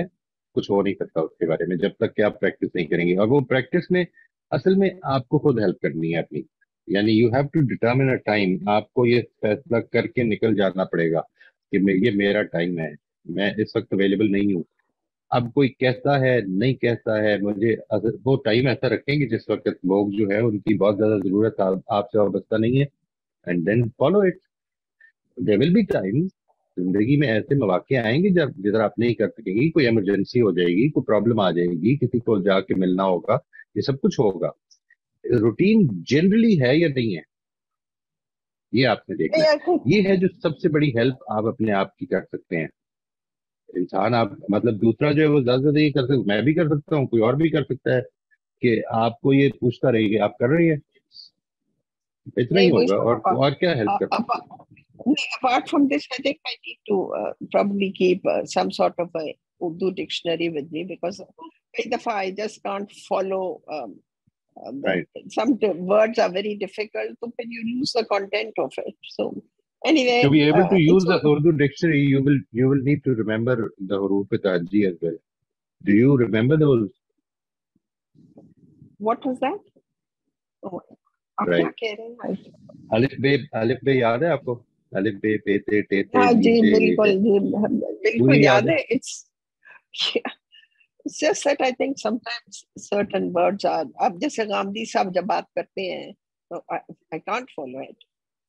کچھ ہو نہیں سکتا اس کے بارے میں جب تک کہ آپ پریکٹس نہیں کریں گے. اور وہ پریکٹس میں اصل میں آپ کو خود ہیلپ کرنی ہے اپنی. یعنی you have to determine a time. آپ کو یہ فیصلہ کر کے نکل جانا پڑے گا کہ یہ میرا ٹائم ہے، میں اس وقت اویلیبل نہیں ہوں. اب کوئی کہتا ہے نہیں کہتا ہے، مجھے وہ ٹائم ایسا رکھیں گے جس وقت لوگ جو ہے ان کی بہت زیادہ ضرورت آپ سے وابستہ نہیں ہے. And then follow it. There will be time. زندگی میں ایسے مواقع آئیں گے جدھر آپ نہیں کر سکیں گی. کوئی ایمرجنسی ہو جائے گی، کوئی پرابلم آ جائے گی، کسی کو جا کے ملنا ہوگا، یہ سب کچھ ہوگا. روٹین جنرلی ہے یا نہیں ہے، یہ آپ نے دیکھنا ہے. یہ ہے جو سب سے بڑی ہیلپ آپ اپنے آپ کی کر سکتے ہیں. انسان آپ مطلب دوسرا جو ہے وہ زیادہ سے یہ کر سکتا، میں بھی کر سکتا ہوں، کوئی اور بھی کر سکتا ہے کہ آپ کو یہ پوچھتا رہے کہ آپ کر رہی ہیں. اتنا ہی ہوگا. اور کیا ہیلپ کر سکتے ہیں. Apart from this, I think I need to probably keep some sort of a Urdu dictionary with me because I just can't follow. Right. Some words are very difficult, so when you lose the content of it. So anyway, to be able to use the Urdu dictionary, you will need to remember the huruf-e-tahajji as well. Do you remember those? What was that? Oh, right. Alif be yaad hai aapko? الف بے پے تے ٹے تے. ہاں جی بالکل یاد ہے. It's just that I think sometimes certain words are اب جیسے غامدی صاحب جب بات کرتے ہیں تو I can't follow it.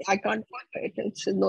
I can't follow it. It's no,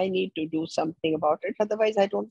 I need to do something about it. Otherwise, I don't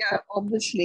yeah, obviously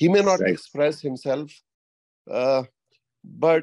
He may not express himself, but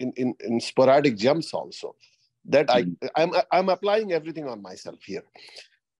in sporadic jumps also, that I'm applying everything on myself here.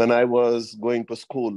when I was going to school.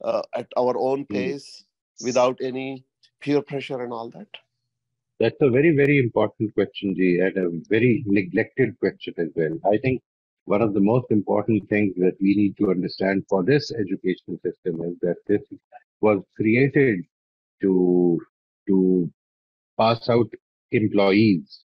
at our own pace without any peer pressure and all that? That's a very, very important question, Ji, and a very neglected question as well. I think one of the most important things that we need to understand for this educational system is that this was created to pass out employees.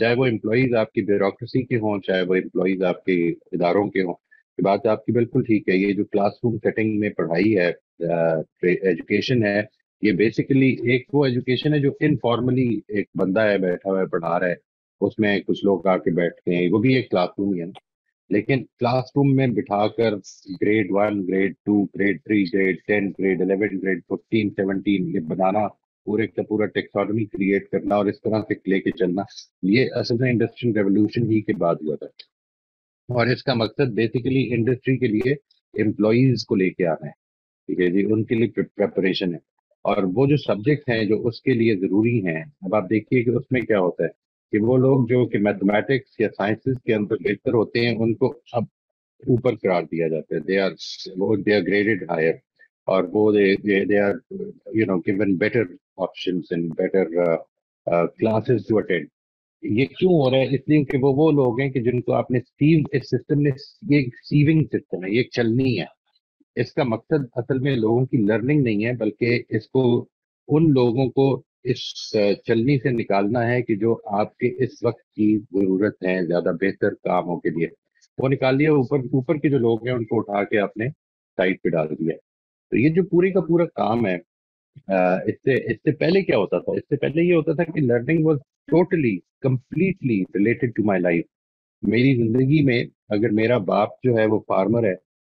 چاہے وہ employees آپ کی bureaucracy کے ہوں، چاہے وہ employees آپ کے اداروں کے ہوں. یہ بات آپ کی بالکل ٹھیک ہے. یہ جو کلاس روم سیٹنگ میں پڑھائی ہے، ایجوکیشن ہے، یہ بیسیکلی ایک وہ ایجوکیشن ہے جو انفارملی ایک بندہ ہے بیٹھا ہوا ہے پڑھا رہا ہے، اس میں کچھ لوگ آ کے بیٹھتے ہیں، وہ بھی ایک کلاس روم ہی ہے. لیکن کلاس روم میں بٹھا کر grade 1 grade 2 grade 3 grade 10 grade 11 grade 14 17 یہ بنانا، پورے کا پورا ٹیکسانومی کریٹ کرنا اور اس طرح سے لے کے چلنا، یہ اصل میں انڈسٹریل ریولوشن ہی کے بعد ہوا تھا. اور اس کا مقصد بیسیکلی انڈسٹری کے لیے امپلائیز کو لے کے آنا ہے. ٹھیک ہے جی، ان کے لیے پریپریشن ہے. اور وہ جو سبجیکٹ ہیں جو اس کے لیے ضروری ہیں، اب آپ دیکھیے کہ اس میں کیا ہوتا ہے کہ وہ لوگ جو کہ میتھمیٹکس یا سائنسز کے اندر بہتر ہوتے ہیں ان کو اب اوپر قرار دیا جاتا ہے. دے آر گریڈڈ ہائر، اور وہ they are given better options and better classes to attend. یہ کیوں ہو رہا ہے؟ اس لیے کہ وہ لوگ ہیں کہ جن کو آپ نے اس سسٹم نے، یہ ایک سیونگ سسٹم ہے، یہ ایک چلنی ہے. اس کا مقصد اصل میں لوگوں کی لرننگ نہیں ہے، بلکہ اس کو ان لوگوں کو اس چلنی سے نکالنا ہے کہ جو آپ کے اس وقت کی ضرورت ہے زیادہ بہتر کاموں کے لیے، وہ نکال لیا. اوپر کے جو لوگ ہیں ان کو اٹھا کے آپ نے سائڈ پہ ڈال دیا. تو یہ جو پورے کا پورا کام ہے، اس سے پہلے کیا ہوتا تھا؟ اس سے پہلے یہ ہوتا تھا کہ learning was totally completely related to my life. میری زندگی میں اگر میرا باپ جو ہے وہ فارمر ہے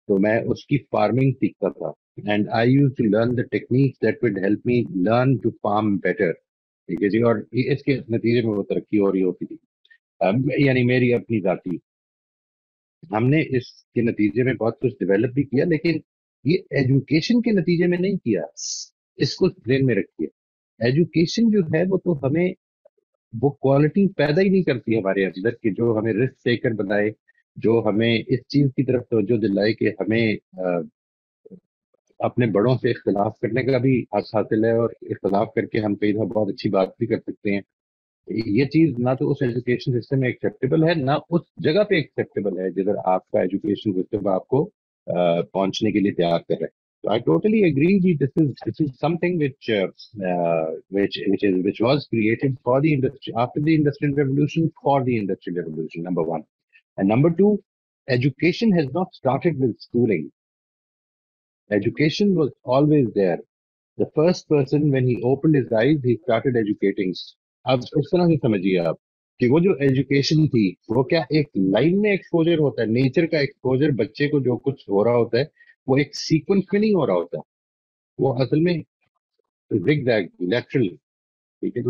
تو میں اس کی فارمنگ سیکھتا تھا، and I use to learn the techniques that would help me learn to farm better. ٹھیک ہے جی، اور اس کے نتیجے میں وہ ترقی ہو رہی ہوتی تھی. یعنی میری اپنی ذاتی، ہم نے اس کے نتیجے میں بہت کچھ ڈیولپ بھی کیا، لیکن یہ ایجوکیشن کے نتیجے میں نہیں کیا. اس کو ذہن میں رکھیے، ایجوکیشن جو ہے وہ تو ہمیں وہ کوالٹی پیدا ہی نہیں کرتی ہمارے اندر کہ جو ہمیں رسک ٹیکر بنائے، جو ہمیں اس چیز کی طرف توجہ دلائے کہ ہمیں اپنے بڑوں سے اختلاف کرنے کا بھی حق حاصل ہے، اور اختلاف کر کے ہم کئی دفعہ بہت اچھی بات بھی کر سکتے ہیں. یہ چیز نہ تو اس ایجوکیشن سسٹم میں ایکسیپٹیبل ہے، نہ اس جگہ پہ ایکسیپٹیبل ہے جدھر آپ کا ایجوکیشن سسٹم آپ کو پہنچنے کے لیے تیار کر رہے ہیں. So I totally agree. This is something which was created for the industry after the Industrial Revolution, for the Industrial Revolution. Number one, and number two, education has not started with schooling. Education was always there. The first person, when he opened his eyes, he started educating. اب اس طرح سے سمجھیے آپ کہ وہ جو education تھی وہ کیا ایک لائن میں ایکسپوجر ہوتا ہے؟ نیچر کا ایکسپوجر بچے کو جو کچھ ہو رہا ہوتا ہے وہ ایک سیکوینس میں نہیں ہو رہا ہوتا، وہ اصل میں زگ زیگ لیٹرل. ٹھیک ہے،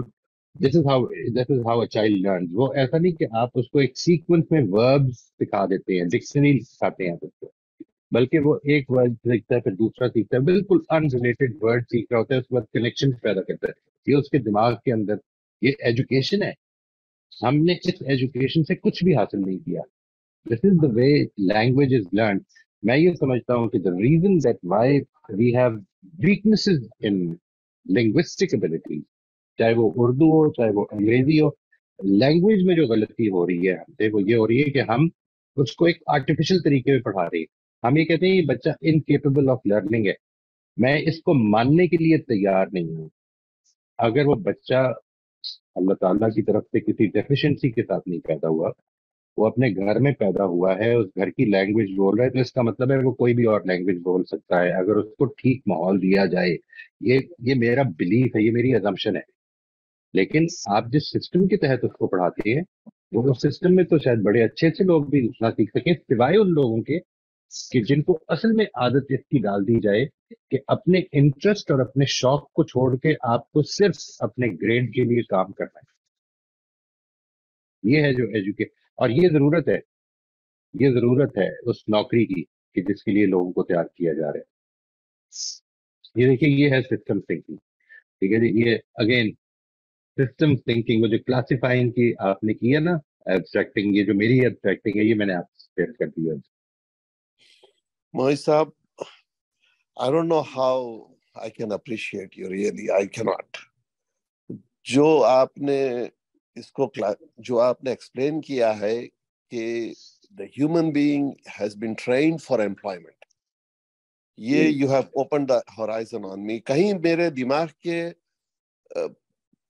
this is how a child learns. وہ ایسا نہیں کہ آپ اس کو ایک سیکوینس میں وربز سکھا دیتے ہیں، ڈکشنری سکھاتے ہیں اس کو، بلکہ وہ ایک ورڈ سیکھتا ہے پھر دوسرا سیکھتا ہے، بالکل ان ریلیٹڈ ورڈ سیکھ رہا ہوتا ہے، اس کے بعد کنیکشن پیدا کرتا ہے. یہ اس کے دماغ کے اندر یہ ایجوکیشن ہے. ہم نے اس ایجوکیشن سے کچھ بھی حاصل نہیں کیا. دس از دا وے لینگویج از لرنڈ. میں یہ سمجھتا ہوں کہ the reason that why we have weaknesses in linguistic ability، چاہے وہ اردو ہو چاہے وہ انگریزی ہو، لینگویج میں جو غلطی ہو رہی ہے ہم سے وہ یہ ہو رہی ہے کہ ہم اس کو ایک آرٹیفیشل طریقے میں پڑھا رہے ہیں. ہم یہ کہتے ہیں یہ بچہ انکیپیبل آف لرننگ ہے. میں اس کو ماننے کے لیے تیار نہیں ہوں. اگر وہ بچہ اللہ تعالیٰ کی طرف سے کسی ڈیفیشنسی کے ساتھ نہیں پیدا ہوا، وہ اپنے گھر میں پیدا ہوا ہے، اس گھر کی لینگویج بول رہا ہے، تو اس کا مطلب ہے وہ کوئی بھی اور لینگویج بول سکتا ہے اگر اس کو ٹھیک ماحول دیا جائے. یہ میرا بلیف ہے، یہ میری ازمپشن ہے. لیکن آپ جس سسٹم کے تحت اس کو پڑھاتے ہیں وہ اس سسٹم میں تو شاید بڑے اچھے اچھے لوگ بھی نہ سیکھ سکیں، سوائے ان لوگوں کے کہ جن کو اصل میں عادت اس کی ڈال دی جائے کہ اپنے انٹرسٹ اور اپنے شوق کو چھوڑ کے آپ کو صرف اپنے گریڈ کے لیے کام کرنا ہے. یہ ہے جو اور یہ ضرورت ہے اس نوکری کی کہ جس کے لیے لوگوں کو تیار کیا جا رہا ہے. یہ دیکھیے، یہ ہے سسٹم تھنکنگ. ٹھیک ہے جی، یہ اگین سسٹم تھنکنگ، وہ جو کلاسیفائنگ کی آپ نے کی ہے نا، ایبسٹریکٹنگ، یہ جو میری ایبسٹریکٹنگ ہے یہ میں نے آپ سے شیئر کر دیا. Mohit Saab, I don't know how I can appreciate you, really, I cannot. جو آپ نے ایکسپلین کیا ہے کہ the human being has been trained for employment. یہ you have opened the horizon on me. کہیں میرے دماغ کے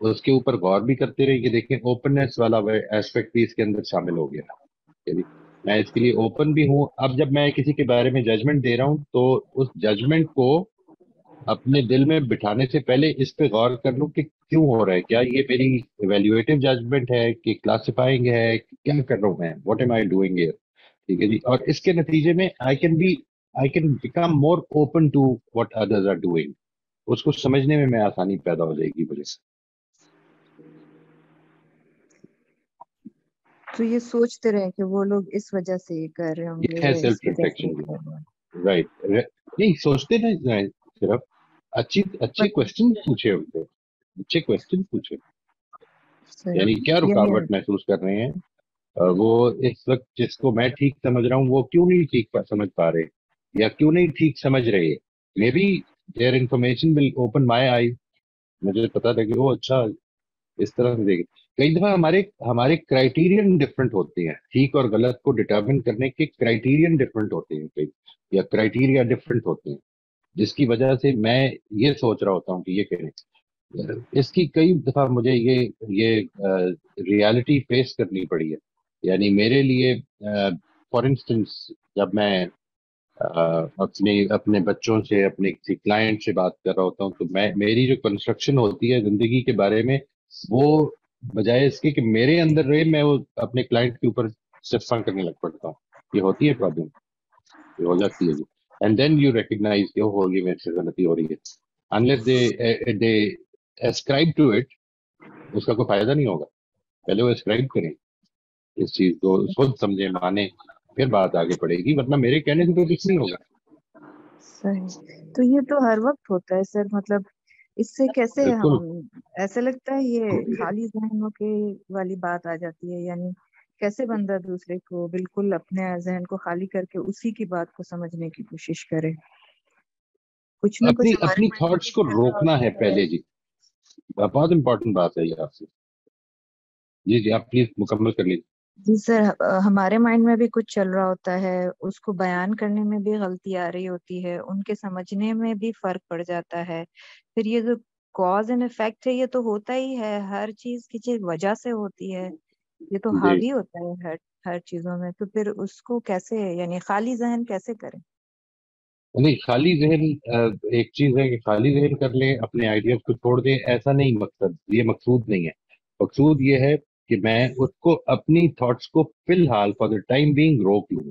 اس کے اوپر غور بھی کرتے رہے کہ دیکھیں اوپننس والا ایسپیکٹ بھی اس کے اندر شامل ہو گیا. یعنی میں اس کے لیے اوپن بھی ہوں. اب جب میں کسی کے بارے میں ججمنٹ دے رہا ہوں تو اس ججمنٹ کو اپنے دل میں بٹھانے سے پہلے اس پہ غور کر لوں کہ کیوں ہو رہا ہے, کیا یہ میری ایویلویٹو ججمنٹ ہے کہ کلاسیفائنگ ہے, کیا کر رہا ہوں میں, what am I doing here. ٹھیک ہے جی. اور اس کے نتیجے میں I can become more open to what others are doing. اس کو سمجھنے میں آسانی پیدا ہو جائے گی مجھے سے. تو یہ سوچتے رہے کہ وہ لوگ اس وجہ سے یہ کر رہے ہوں گے یہ ہے یا سیلف اس وجہ سے ریفلیکشن. یہ کر رہے ہیں. رائٹ. نہیں سوچتے نہیں, صرف اچھے کوشچن پوچھے ان سے, اچھے کوشچن پوچھے. یعنی کیا رکاوٹ محسوس کر رہے ہیں وہ اس وقت, جس کو میں ٹھیک سمجھ رہا ہوں وہ کیوں نہیں ٹھیک سمجھ پا رہے یا کیوں نہیں ٹھیک سمجھ رہے. May be there information will open my eye. مجھے پتا تھا کہ وہ اچھا اس طرح سے دیکھے. کئی دفعہ ہمارے کرائٹیرین ڈفرینٹ ہوتے ہیں, ٹھیک اور غلط کو ڈٹرمن کرنے کے کرائٹیرین ڈفرینٹ ہوتے ہیں کئی, یا کرائٹیریا ڈفرینٹ ہوتے ہیں, جس کی وجہ سے میں یہ سوچ رہا ہوتا ہوں کہ یہ کریں. اس کی کئی دفعہ مجھے یہ ریالٹی فیس کرنی پڑی ہے. یعنی میرے لیے فار انسٹنس جب میں اپنے بچوں سے, اپنے کسی کلائنٹ سے بات کر رہا ہوتا ہوں تو میری جو کنسٹرکشن ہوتی ہے زندگی کے بارے میں, وہ بجائے اس کے کہ میرے اندر رہے, میں وہ اپنے کلائنٹ کے اوپر صرفاں کرنے لگ پڑتا ہوں. یہ ہوتی ہے پرابلم, یہ ہو جاتی ہے جی. اینڈ دین یو ریکگنائز کہ ہو یہ میرے سے غلطی ہو رہی ہے. Unless they ascribe to it, اس کا کوئی فائدہ نہیں ہوگا. پہلے وہ اسکرائب کریں اس چیز کو, خود سمجھیں, مانیں, پھر بات آگے پڑے گی, ورنہ میرے کہنے سے تو کچھ نہیں ہوگا. صحیح. تو یہ تو ہر وقت ہوتا ہے سر, مطلب اس سے کیسے بالکل. ہم, ایسا لگتا ہے یہ خالی ذہنوں کے والی بات آ جاتی ہے. یعنی کیسے بندہ دوسرے کو بالکل اپنے ذہن کو خالی کر کے اسی کی بات کو سمجھنے کی کوشش کرے. کچھ نہ کچھ اپنی تھاٹس کو روکنا ہے پہلے جی. بہت امپورٹنٹ بات ہے یہ آپ سے. جی آپ پلیز مکمل کر لیجیے. جی سر, ہمارے مائنڈ میں بھی کچھ چل رہا ہوتا ہے, اس کو بیان کرنے میں بھی غلطی آ رہی ہوتی ہے, ان کے سمجھنے میں بھی فرق پڑ جاتا ہے. پھر یہ جو کاز اینڈ افیکٹ ہے یہ تو ہوتا ہی ہے, ہر چیز کی چیز وجہ سے ہوتی ہے, یہ تو جی حاوی ہوتا ہے ہر چیزوں میں. تو پھر اس کو کیسے, یعنی خالی ذہن کیسے کریں؟ نہیں, خالی ذہن ایک چیز ہے کہ خالی ذہن کر لیں, اپنے آئیڈیاز کو چھوڑ دیں, ایسا نہیں مقصد, یہ مقصود نہیں ہے. مقصود یہ ہے کہ میں اس کو اپنی تھاٹس کو فی الحال فار دا ٹائم بینگ روک لوں.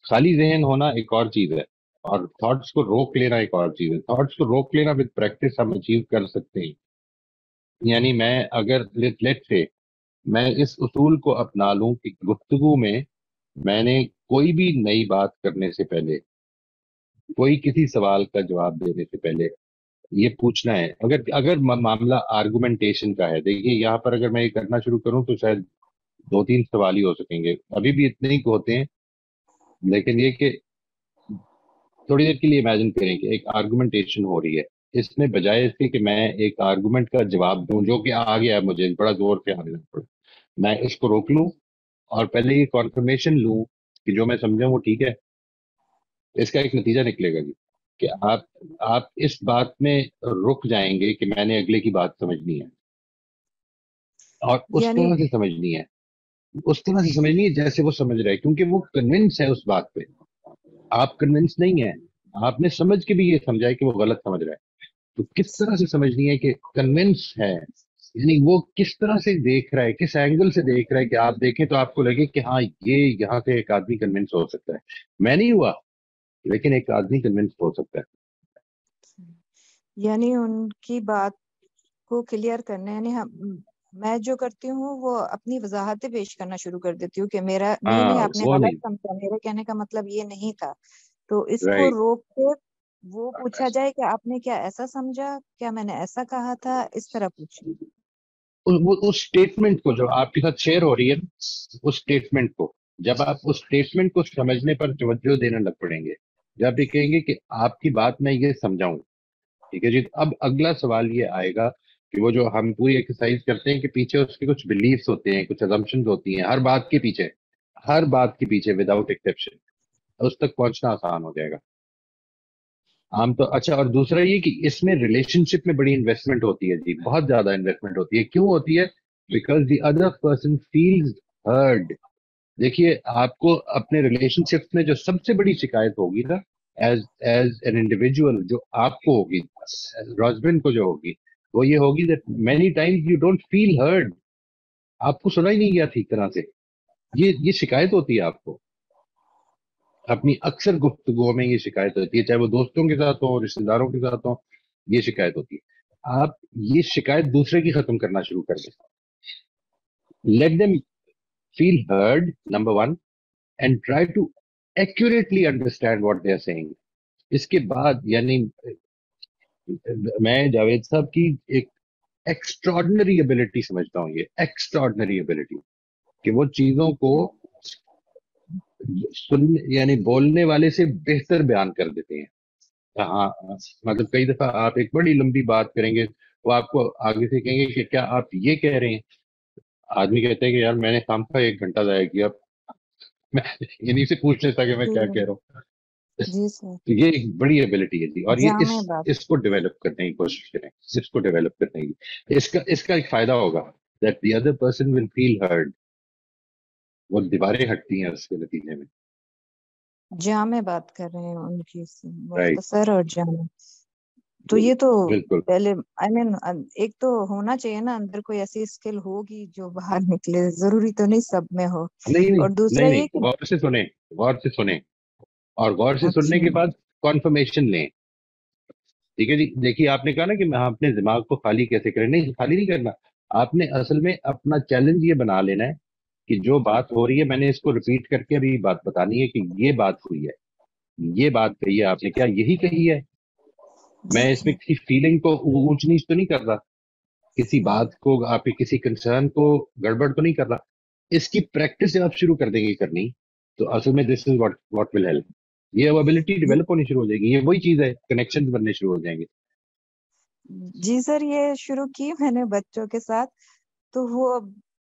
خالی ذہن ہونا ایک اور چیز ہے اور تھاٹس کو روک لینا ایک اور چیز ہے. تھاٹس کو روک لینا وتھ پریکٹس ہم اچیو کر سکتے ہیں. یعنی میں اگر لیٹ سے میں اس اصول کو اپنا لوں کہ گفتگو میں نے کوئی بھی نئی بات کرنے سے پہلے, کوئی کسی سوال کا جواب دینے سے پہلے یہ پوچھنا ہے, اگر معاملہ آرگومنٹیشن کا ہے. دیکھیے یہاں پر اگر میں یہ کرنا شروع کروں تو شاید 2-3 سوال ہی ہو سکیں گے, ابھی بھی اتنے ہی ہوتے ہیں. لیکن یہ کہ تھوڑی دیر کے لیے امیجن کریں کہ ایک آرگومنٹیشن ہو رہی ہے, اس میں بجائے اس کے کہ میں ایک آرگومنٹ کا جواب دوں جو کہ آ گیا مجھے بڑا زور سے آنے لگ پڑا, میں اس کو روک لوں اور پہلے یہ کنفرمیشن لوں کہ جو میں سمجھا وہ ٹھیک ہے. اس کا ایک نتیجہ نکلے گا جی کہ آپ اس بات میں رک جائیں گے کہ میں نے اگلے کی بات سمجھنی ہے اور اس یعنی طرح سے سمجھنی ہے, اس طرح سے سمجھنی ہے جیسے وہ سمجھ رہا ہے, کیونکہ وہ کنونس ہے اس بات پہ. آپ کنونس نہیں ہیں, آپ نے سمجھ کے بھی یہ سمجھا ہے کہ وہ غلط سمجھ رہا ہے. تو کس طرح سے سمجھنی ہے کہ کنونس ہے, یعنی وہ کس طرح سے دیکھ رہا ہے, کس اینگل سے دیکھ رہا ہے کہ آپ دیکھیں تو آپ کو لگے کہ ہاں یہ یہاں سے ایک آدمی کنونس ہو سکتا ہے. میں نہیں ہوا لیکن ایک آدمی کنونس ہو سکتا ہے. یعنی ان کی بات کو کلیئر کرنا, یعنی میں جو کرتی ہوں وہ اپنی وضاحتیں پیش کرنا شروع کر دیتی ہوں کہ میرا نہیں آپ نے وہ غلط نہیں, سمجھا, میرے کہنے کا مطلب یہ نہیں تھا. تو اس کو رائٹ. روک کے وہ پوچھا جائے کہ آپ نے کیا ایسا سمجھا, کیا میں نے ایسا کہا تھا, اس طرح پوچھیں. اس اسٹیٹمنٹ کو جو آپ کے ساتھ شیئر ہو رہی ہے, اس اسٹیٹمنٹ کو جب آپ اس اسٹیٹمنٹ کو سمجھنے پر توجہ دینے لگ پڑیں گے, جب یہ کہیں گے کہ آپ کی بات میں یہ سمجھاؤں, ٹھیک ہے جی, اب اگلا سوال یہ آئے گا کہ وہ جو ہم پوری ایکسرسائز کرتے ہیں کہ پیچھے اس کے کچھ بلیفس ہوتے ہیں, کچھ ازمپشنز ہوتی ہیں ہر بات کے پیچھے وداؤٹ ایکسیپشن, اس تک پہنچنا آسان ہو جائے گا. عام تو اچھا. اور دوسرا یہ کہ اس میں ریلیشن شپ میں بڑی انویسٹمنٹ ہوتی ہے جی, بہت زیادہ انویسٹمنٹ ہوتی ہے. کیوں ہوتی ہے؟ Because the other person feels heard. دیکھیے آپ کو اپنے ریلیشن شپ میں جو سب سے بڑی شکایت ہوگی نا, ایز این انڈیویجول, جو آپ کو ہوگی, ہسبینڈ کو جو ہوگی, وہ یہ ہوگی that many times you don't feel heard. آپ کو سنا ہی نہیں گیا ٹھیک طرح سے. یہ شکایت ہوتی ہے آپ کو اپنی اکثر گفتگو میں, یہ شکایت ہوتی ہے, چاہے وہ دوستوں کے ساتھ ہو, رشتے داروں کے ساتھ ہو, یہ شکایت ہوتی ہے. آپ یہ شکایت دوسرے کی ختم کرنا شروع کر دیں. Let them feel heard, number one, and try to accurately understand what they are saying. اس کے بعد یعنی میں جاوید صاحب کی ایک ایکسٹراڈنری ابیلٹی سمجھتا ہوں, یہ ایکسٹراڈنری ابیلٹی کہ وہ چیزوں کو یعنی بولنے والے سے بہتر بیان کر دیتے ہیں. ہاں مطلب کئی دفعہ آپ ایک بڑی لمبی بات کریں گے, وہ آپ کو آگے سے کہیں گے کہ کیا آپ یہ کہہ رہے ہیں. آدمی کہتے ہیں کہ یار میں نے کام کا 1 گھنٹہ ضائع کیا, میں انہیں سے پوچھ لیتا کہ میں کیا کہہ رہا ہوں. جی سر, یہ ایک بڑی ایبلٹی ہے جی, اور یہ جامع بات. اس کو ڈیولپ کرنے کی کوشش کریں, اس کو ڈیولپ کرنے کی. اس کا ایک فائدہ ہوگا that the other person will feel heard. وہ دیواریں ہٹتی ہیں اس کے نتیجے میں. جامع بات کر رہے ہیں ان کی, Right. مختصر اور جامع. تو یہ تو بالکل پہلے ایک تو ہونا چاہیے نا اندر کوئی ایسی اسکل ہوگی جو باہر نکلے, ضروری تو نہیں سب میں ہو. نہیں اور دوسرا یہ کہ غور سے سنیں, غور سے سنیں, اور غور سے سننے کے بعد کنفرمیشن لیں. ٹھیک ہے جی. دیکھیے آپ نے کہا نا کہ ہم اپنے دماغ کو خالی کیسے کریں. نہیں, خالی نہیں کرنا. آپ نے اصل میں اپنا چیلنج یہ بنا لینا ہے کہ جو بات ہو رہی ہے میں نے اس کو ریپیٹ کر کے ابھی بات بتانی ہے کہ یہ بات ہوئی ہے, یہ بات کہی ہے آپ نے, کیا یہی کہی ہے. میں اس میں کسی فیلنگ کو اونچ نیچ تو نہیں کر رہا, کسی بات کو, آپ کے کسی کنسرن کو گڑبڑ تو نہیں کر رہا. اس کی پریکٹس جب آپ شروع کر دیں گے کرنی, تو اصل میں دس از واٹ ول ہیلپ. یہ ابیلٹی ڈیولپ ہونی شروع ہو جائے گی. یہ وہی چیز ہے, کنیکشن بننے شروع ہو جائیں گے. جی سر, یہ شروع کی میں نے بچوں کے ساتھ, تو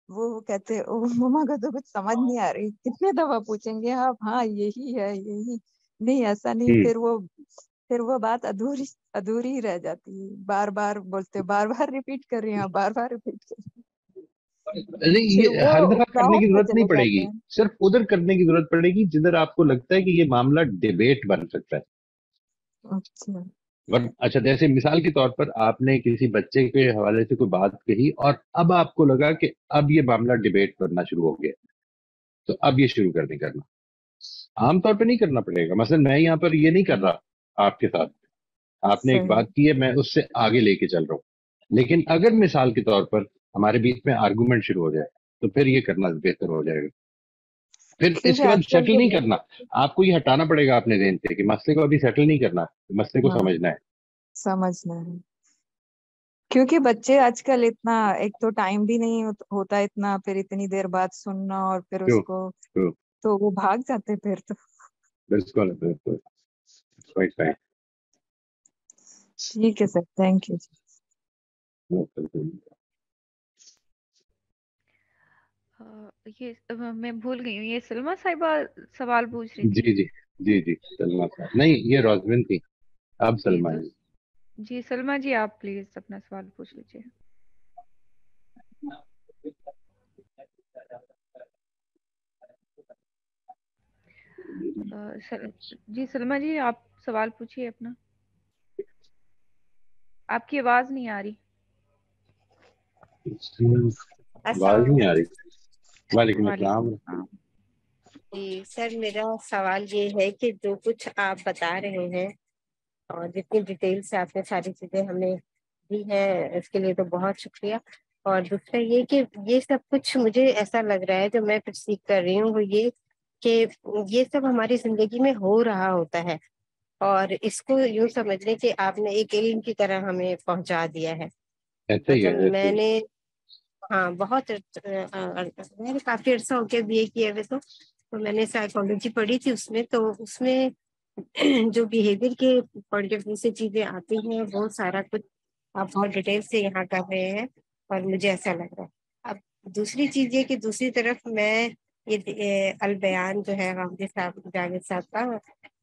وہ کہتے مما کو تو کچھ سمجھ نہیں آ رہی. کتنے دفعہ پوچھیں گے آپ, ہاں یہی ہے, یہی نہیں, ایسا نہیں. پھر وہ بات ادھوری ہی رہ جاتی ہے. بار بار بولتے, بار بار ریپیٹ کر رہی ہیں, بار بار ریپیٹ کر رہی ہیں. نہیں, یہ ہر دفعہ کرنے کی ضرورت نہیں پڑے گی, صرف ادھر کرنے کی ضرورت پڑے گی جدھر آپ کو لگتا ہے کہ یہ معاملہ ڈیبیٹ بن سکتا ہے. اچھا, جیسے مثال کے طور پر آپ نے کسی بچے کے حوالے سے کوئی بات کہی اور اب آپ کو لگا کہ اب یہ معاملہ ڈیبیٹ بننا شروع ہو گیا, تو اب یہ شروع کرنا. عام طور پہ نہیں کرنا پڑے گا. مثلا میں یہاں پر یہ نہیں کر رہا آپ کے ساتھ, آپ نے ایک بات کی ہے, میں اس سے آگے لے کے چل رہا ہوں. لیکن اگر مثال کے طور پر ہمارے بیچ میں آرگومنٹ شروع ہو جائے تو پھر یہ کرنا بہتر ہو جائے گا. پھر اس کے بعد سیٹل نہیں کرنا, آپ کو یہ ہٹانا پڑے گا اپنے ذہن سے کہ مسئلے کو ابھی سیٹل نہیں کرنا, مسئلے کو سمجھنا ہے. کیونکہ بچے آج کل اتنا, ایک تو ٹائم بھی نہیں ہوتا اتنا, پھر اتنی دیر بعد سننا, اور پھر اس کو تو وہ بھاگ جاتے پھر. تو بالکل بالکل ٹھیک ہے سر, تھینک یو. یہ میں بھول گئی ہوں, یہ سلما صاحبہ سوال پوچھ رہی تھی. جی سلما صاحب نہیں, یہ روزمن تھی, اب سلما. جی سلما جی, آپ پلیز اپنا سوال پوچھ لیجیے. جی سلما جی, آپ سوال پوچھیے اپنا. آپ کی آواز نہیں آ رہی. آواز نہیں آ رہی. وعلیکم السلام. جی سر, میرا سوال یہ ہے کہ جو کچھ آپ بتا رہے ہیں اور جتنی ڈیٹیل سے آپ نے ساری چیزیں ہمیں دی ہے, اس کے لیے تو بہت شکریہ. اور دوسرا یہ کہ یہ سب کچھ مجھے ایسا لگ رہا ہے, جو میں پرسیو کر رہی ہوں, وہ یہ کہ یہ سب ہماری زندگی میں ہو رہا ہوتا ہے, اور اس کو یوں سمجھ لیں کہ آپ نے ایک علم کی طرح ہمیں پہنچا دیا ہے. میں نے بہت میں نے کافی عرصہ ہو کے BA کیا ہوئے, تو میں نے سائیکالوجی پڑھی تھی. اس میں جو بیہیویئر کے پوائنٹ آف ویو سے چیزیں آتی ہیں, وہ سارا کچھ آپ بہت ڈیٹیل سے یہاں کر رہے ہیں, اور مجھے ایسا لگ رہا ہے. اب دوسری چیز یہ کہ دوسری طرف میں یہ البیان جو ہے جاوید صاحب کا,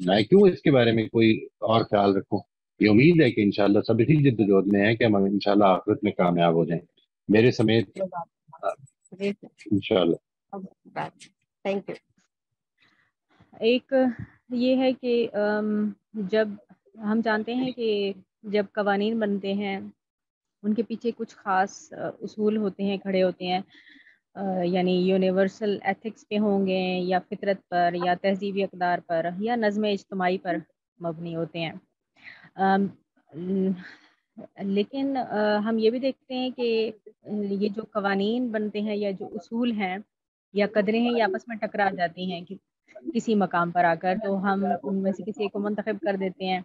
میں کیوں اس کے بارے میں کوئی اور خیال رکھوں؟ یہ امید ہے کہ انشاءاللہ سب اسی جدوجہد میں ہے کہ ہم انشاءاللہ آخرت میں کامیاب ہو جائیں، میرے سمیت جی انشاءاللہ۔ بات تھینک یو۔ ایک یہ ہے کہ جب ہم جانتے ہیں کہ جب قوانین بنتے ہیں ان کے پیچھے کچھ خاص اصول ہوتے ہیں، کھڑے ہوتے ہیں، یعنی یونیورسل ایتھکس پہ ہوں گے یا فطرت پر یا تہذیبی اقدار پر یا نظم اجتماعی پر مبنی ہوتے ہیں۔ لیکن ہم یہ بھی دیکھتے ہیں کہ یہ جو قوانین بنتے ہیں یا جو اصول ہیں یا قدریں ہیں یہ آپس میں ٹکرا جاتی ہیں کہ کسی مقام پر آ کر، تو ہم ان میں سے کسی ایک کو منتخب کر دیتے ہیں۔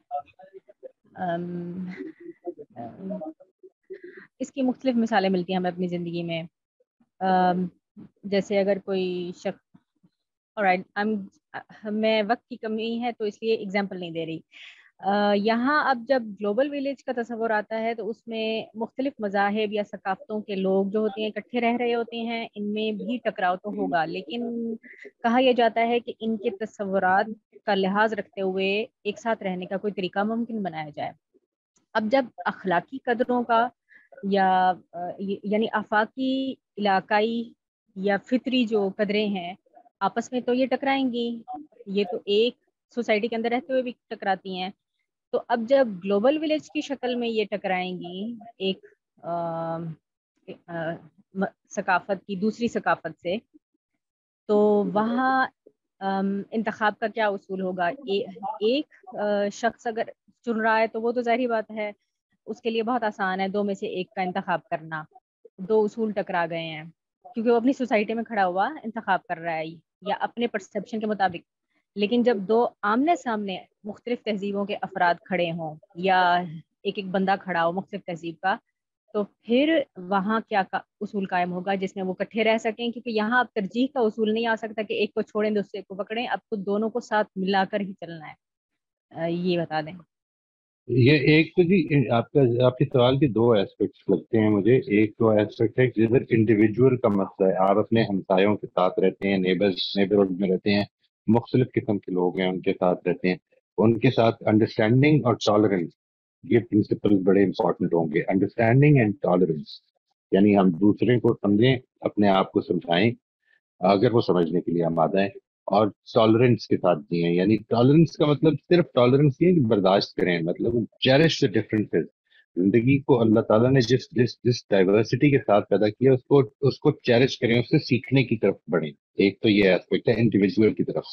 اس کی مختلف مثالیں ملتی ہیں ہمیں اپنی زندگی میں، جیسے اگر کوئی شخص میں وقت کی کمی ہے تو اس لیے اگزامپل نہیں دے رہی۔ یہاں اب جب گلوبل ویلیج کا تصور آتا ہے تو اس میں مختلف مذاہب یا ثقافتوں کے لوگ جو ہوتے ہیں اکٹھے رہ رہے ہوتے ہیں، ان میں بھی ٹکراؤ تو ہوگا، لیکن کہا یہ جاتا ہے کہ ان کے تصورات کا لحاظ رکھتے ہوئے ایک ساتھ رہنے کا کوئی طریقہ ممکن بنایا جائے۔ اب جب اخلاقی قدروں کا یعنی آفاقی، علاقائی یا فطری جو قدریں ہیں آپس میں تو یہ ٹکرائیں گی، یہ تو ایک سوسائٹی کے اندر رہتے ہوئے بھی ٹکراتی ہیں، تو اب جب گلوبل ولیج کی شکل میں یہ ٹکرائیں گی ایک ثقافت کی دوسری ثقافت سے، تو وہاں انتخاب کا کیا اصول ہوگا؟ ایک شخص اگر چن رہا ہے تو وہ تو ظاہری بات ہے اس کے لیے بہت آسان ہے دو میں سے ایک کا انتخاب کرنا، دو اصول ٹکرا گئے ہیں کیونکہ وہ اپنی سوسائٹی میں کھڑا ہوا انتخاب کر رہا ہے یا اپنے پرسیپشن کے مطابق۔ لیکن جب دو آمنے سامنے مختلف تہذیبوں کے افراد کھڑے ہوں یا ایک بندہ کھڑا ہو مختلف تہذیب کا، تو پھر وہاں کیا اصول قائم ہوگا جس میں وہ اکٹھے رہ سکیں؟ کیونکہ یہاں اب ترجیح کا اصول نہیں آ سکتا کہ ایک کو چھوڑیں دوسرے کو پکڑیں، اب تو دونوں کو ساتھ ملا کر ہی چلنا ہے۔ یہ بتا دیں۔ یہ ایک تو جی آپ کے سوال کے دو ایسپیکٹس لگتے ہیں مجھے۔ ایک تو ایسپیکٹ ہے جدھر انڈیویجول کا مسئلہ ہے، آپ اپنے ہمسایوں کے ساتھ رہتے ہیں، نیبرہڈ میں رہتے ہیں، مختلف قسم کے لوگ ہیں ان کے ساتھ رہتے ہیں، ان کے ساتھ انڈرسٹینڈنگ اور ٹالرنس، یہ پرنسپل بڑے امپورٹنٹ ہوں گے۔ انڈرسٹینڈنگ اینڈ ٹالرنس یعنی ہم دوسرے کو سمجھیں، اپنے آپ کو سمجھائیں اگر وہ سمجھنے کے لیے آمادہ ہیں، اور ٹالرنس کے ساتھ جئیں۔ یعنی ٹالرنس کا مطلب صرف ٹالرنس نہیں کہ برداشت کریں، مطلب چیرش دی ڈفرنسز۔ زندگی کو اللہ تعالیٰ نے جس ڈائیورسٹی کے ساتھ پیدا کیا اس کو چیرش کریں، اس سے سیکھنے کی طرف بڑھیں۔ ایک تو یہ ایسپیکٹ ہے انڈیویجول کی طرف،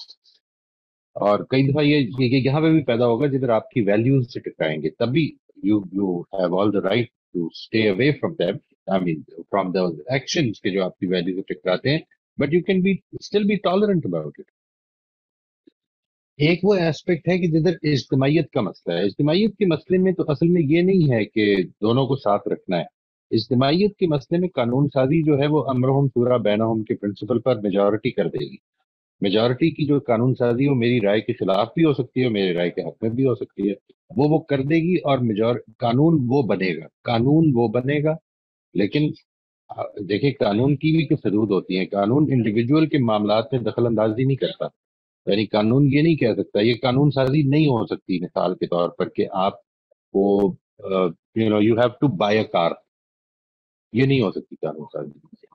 اور کئی دفعہ یہ یہاں پہ بھی پیدا ہوگا جدھر آپ کی ویلیوز سے ٹکرائیں گے، تبھی you have all the right to stay away from them, I mean from the actions کے جو آپ کی ویلیوز سے ٹکراتے ہیں، but you can be still be tolerant about it. ایک وہ ایسپیکٹ ہے کہ جدھر اجتماعیت کا مسئلہ ہے۔ اجتماعیت کے مسئلے میں تو اصل میں یہ نہیں ہے کہ دونوں کو ساتھ رکھنا ہے۔ اجتماعیت کے مسئلے میں قانون سازی جو ہے وہ امرہم شورا بینہم کے پرنسپل پر میجورٹی کر دے گی۔ میجورٹی کی جو قانون سازی وہ میری رائے کے خلاف بھی ہو سکتی ہے، میری رائے کے حق میں بھی ہو سکتی ہے، وہ کر دے گی، اور قانون وہ بنے گا۔ لیکن دیکھیں قانون کی بھی کچھ حدود ہوتی ہیں۔ قانون انڈیویجول کے معاملات میں دخل اندازی نہیں کرتا، یعنی قانون یہ نہیں کہہ سکتا، یہ قانون سازی نہیں ہو سکتی مثال کے طور پر کہ آپ کو یو ہیو ٹو بائی اے کار، یہ نہیں ہو سکتی قانون سازی۔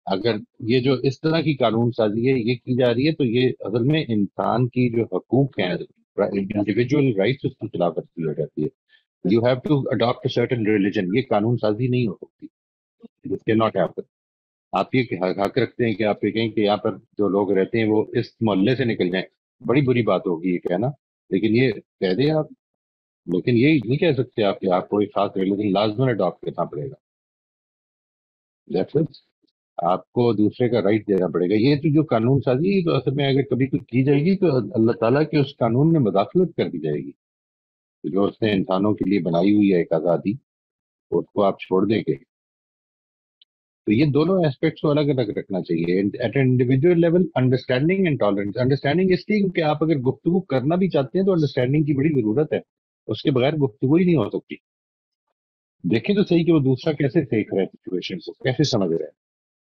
اگر یہ جو اس طرح کی قانون سازی ہے یہ کی جا رہی ہے تو یہ اصل میں انسان کی جو حقوق ہیں، انڈیویجول رائٹس، اس کی خلاف ورزی ہو جاتی ہے۔ You have to adapt a certain religion, یہ قانون سازی نہیں ہو سکتی، دس کین ناٹ ہیپن۔ آپ یہ حق رکھتے ہیں کہ آپ یہ کہیں کہ یہاں پر جو لوگ رہتے ہیں وہ اس محلے سے نکل جائیں، بڑی بری بات ہوگی یہ کہنا، لیکن یہ کہہ دیں آپ، لیکن یہ نہیں کہہ سکتے آپ کہ آپ کو ایک خاص ریلیجن لازماً اڈاپٹ کرنا پڑے گا۔ آپ کو دوسرے کا رائٹ دینا پڑے گا۔ یہ تو جو قانون سازی ہے تو اصل میں اگر کبھی کچھ کی جائے گی تو اللہ تعالیٰ کے اس قانون میں مداخلت کر دی جائے گی، جو اس نے انسانوں کے لیے بنائی ہوئی ہے ایک آزادی، اس کو آپ چھوڑ دیں گے۔ تو یہ دونوں ایسپیکٹس کو الگ الگ رکھنا چاہیے at individual level. Understanding and tolerance, understanding اس لیے کیونکہ آپ اگر گفتگو کرنا بھی چاہتے ہیں تو انڈرسٹینڈنگ کی بڑی ضرورت ہے، اس کے بغیر گفتگو ہی نہیں ہو سکتی۔ دیکھیں تو صحیح کہ وہ دوسرا کیسے دیکھ رہا ہے سچویشن کو، کیسے سمجھ رہا ہے۔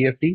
EFT?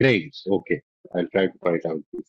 grades. Okay, I'll try to find out this.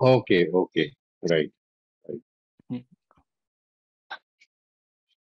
okay, right.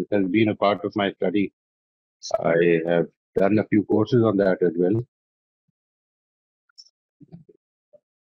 it has been a part of my study. I have done a few courses on that as well.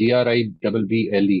GRIBBLE,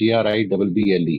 GRIBBLE,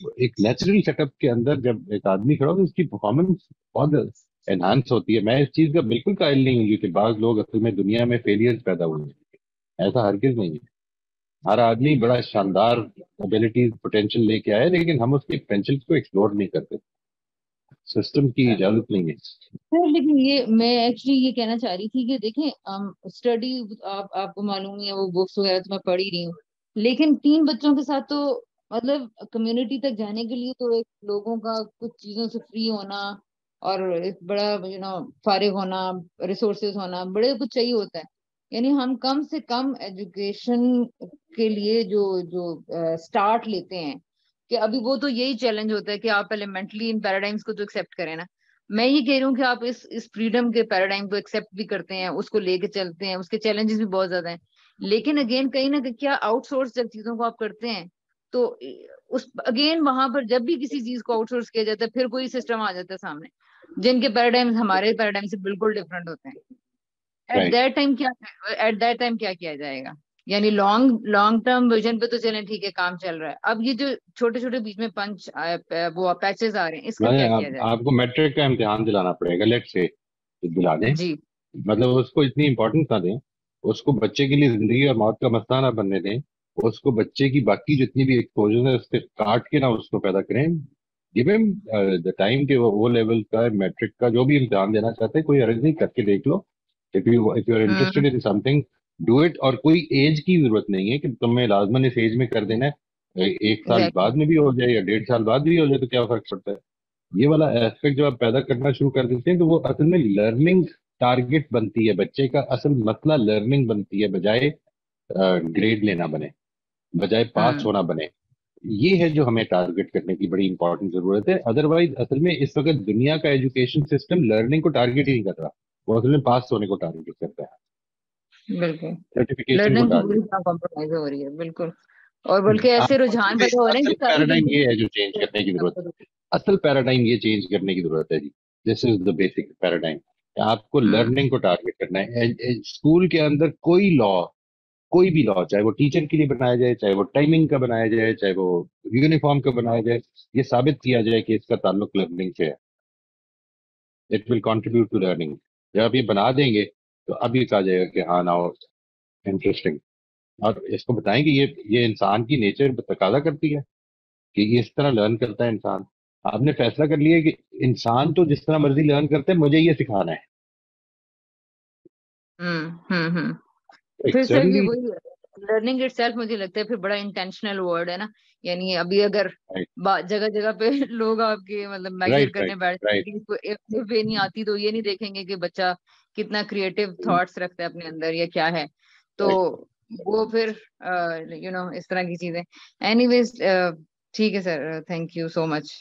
ایک natural set up کے اندر جب ایک آدمی کھڑا ہو تو اس کی performance بہت enhance ہوتی ہے. میں اس چیز کا بالکل قائل نہیں ہوں کہ بعض لوگ اصل میں دنیا میں فیلئر پیدا ہوئے ہیں, ایسا ہرگز نہیں ہے. ہر آدمی بڑا شاندار ابیلٹیز پوٹینشیل لے کے آئے, لیکن ہم اس کے پوٹینشیل کو ایکسپلور نہیں کرتے, سسٹم کی اجازت نہیں ہے. سر لیکن یہ میں ایکچولی یہ کہنا چاہ رہی تھی کہ دیکھیں اسٹڈی آپ کو معلوم ہے وہ بکس وغیرہ تو میں پڑھ ہی رہی ہوں, لیکن 3 بچوں کے ساتھ تو مطلب کمیونٹی تک جانے کے لیے تو ایک لوگوں کا کچھ چیزوں سے فری ہونا اور ایک بڑا فارغ ہونا, ریسورسز ہونا, بڑے کچھ چاہیے ہوتا ہے. یعنی ہم کم سے کم ایجوکیشن کے لیے جو اسٹارٹ لیتے ہیں کہ ابھی وہ تو یہی چیلنج ہوتا ہے کہ آپ ایلیمنٹلی ان پیراڈائمس کو تو ایکسیپٹ کریں نا. میں یہ کہہ رہی ہوں کہ آپ اس فریڈم کے پیراڈائم کو ایکسیپٹ بھی کرتے ہیں, اس کو لے کے چلتے ہیں, اس کے چیلنجز بھی بہت زیادہ ہیں, لیکن اگین کہیں نہ کیا آؤٹ سورس جب چیزوں کو آپ کرتے ہیں تو اس اگین وہاں پر جب بھی کسی چیز کو آؤٹ سورس کیا جاتا ہے پھر کوئی سسٹم آ جاتا ہے سامنے جن کے پیراڈائم ہمارے پیراڈائم سے بالکل ڈفرینٹ ہوتے ہیں. ایٹ دیٹ ٹائم کیا کیا جائے گا؟ یعنی لانگ ٹرم ویژن پہ تو چلیں ٹھیک ہے کام چل رہا ہے, اب یہ جو چھوٹے چھوٹے بیچ میں پنچ وہ پیچز آ رہے ہیں اس کا کیا کیا جائے؟ آپ کو میٹرک کا امتحان دلانا پڑے گا, لیٹ سے دلا دیں, جی مطلب اس کو اتنی امپورٹنس نہ دیں, اس کو بچے کے لیے زندگی اور موت کا مسئلہ نہ بننے دیں, اس کو بچے کی باقی جتنی بھی ایکسپوجر ہے اس سے کاٹ کے نہ اس کو پیدا کریں. گیو ہم دا ٹائم کہ وہ لیول کا میٹرک کا جو بھی امتحان دینا چاہتے ہیں کوئی عرض نہیں, کر کے دیکھ لو. if you are interested in something do it. اور کوئی ایج کی ضرورت نہیں ہے کہ تمہیں لازماً اس ایج میں کر دینا ہے, 1 سال بعد میں بھی ہو جائے یا 1.5 سال بعد بھی ہو جائے تو کیا فرق پڑتا ہے. یہ والا ایسپیکٹ جب آپ پیدا کرنا شروع کر دیتے ہیں تو وہ اصل میں لرننگ ٹارگٹ بنتی ہے, بچے کا اصل مسئلہ لرننگ بنتی ہے بجائے گریڈ لینا بنے, بجائے پاس ہونا بنے. یہ ہے جو ہمیں ٹارگٹ کرنے کی بڑی امپورٹنٹ ضرورت ہے. ادروائز اصل میں اس وقت دنیا کا ایجوکیشن سسٹم لرننگ کو ٹارگٹ ہی نہیں کر رہا, وہ اصل میں پاس ہونے کو ٹارگٹ کرتا ہے, بالکل سرٹیفکیشن کو ٹارگٹ. کمپرومائز ہو رہی ہے بالکل, اور بلکہ ایسے رجحان پیدا ہو رہے ہیں اصل کہ ساری پیراڈائم زندگی یہ ہے جو چینج کرنے کی ضرورت ہے, اصل پیراڈائم یہ چینج کرنے کی ضرورت ہے جی. This is the basic paradigm. آپ کو لرننگ کو ٹارگٹ کرنا ہے. اسکول کے اندر کوئی بھی لا, چاہے وہ ٹیچر کے لیے بنایا جائے, چاہے وہ ٹائمنگ کا بنایا جائے, چاہے وہ یونیفارم کا بنایا جائے, یہ ثابت کیا جائے کہ اس کا تعلق لرننگ سے ہے. It will contribute to learning. جب آپ یہ بنا دیں گے تو اب یہ کہا جائے گا کہ ہاں ناؤ انٹرسٹنگ, اور اس کو بتائیں کہ یہ انسان کی نیچر تقاضا کرتی ہے کہ یہ اس طرح لرن کرتا ہے انسان. آپ نے فیصلہ کر لیا کہ انسان تو جس طرح مرضی لرن کرتے ہیں, مجھے یہ سکھانا ہے. پھر سر یہ وہی لرننگ اٹ سیلف مجھے لگتا ہے پھر بڑا انٹینشنل ورڈ ہے نا. یعنی ابھی اگر جگہ جگہ پہ لوگ آپ کے مطلب میجر کرنے بیٹھتے پہ نہیں آتی تو یہ نہیں دیکھیں گے کہ بچہ کتنا کریٹو تھاٹس رکھتا ہے اپنے اندر یا کیا ہے, تو وہ پھر اس طرح کی چیزیں. اینی ویز ٹھیک ہے sir, thank you so much.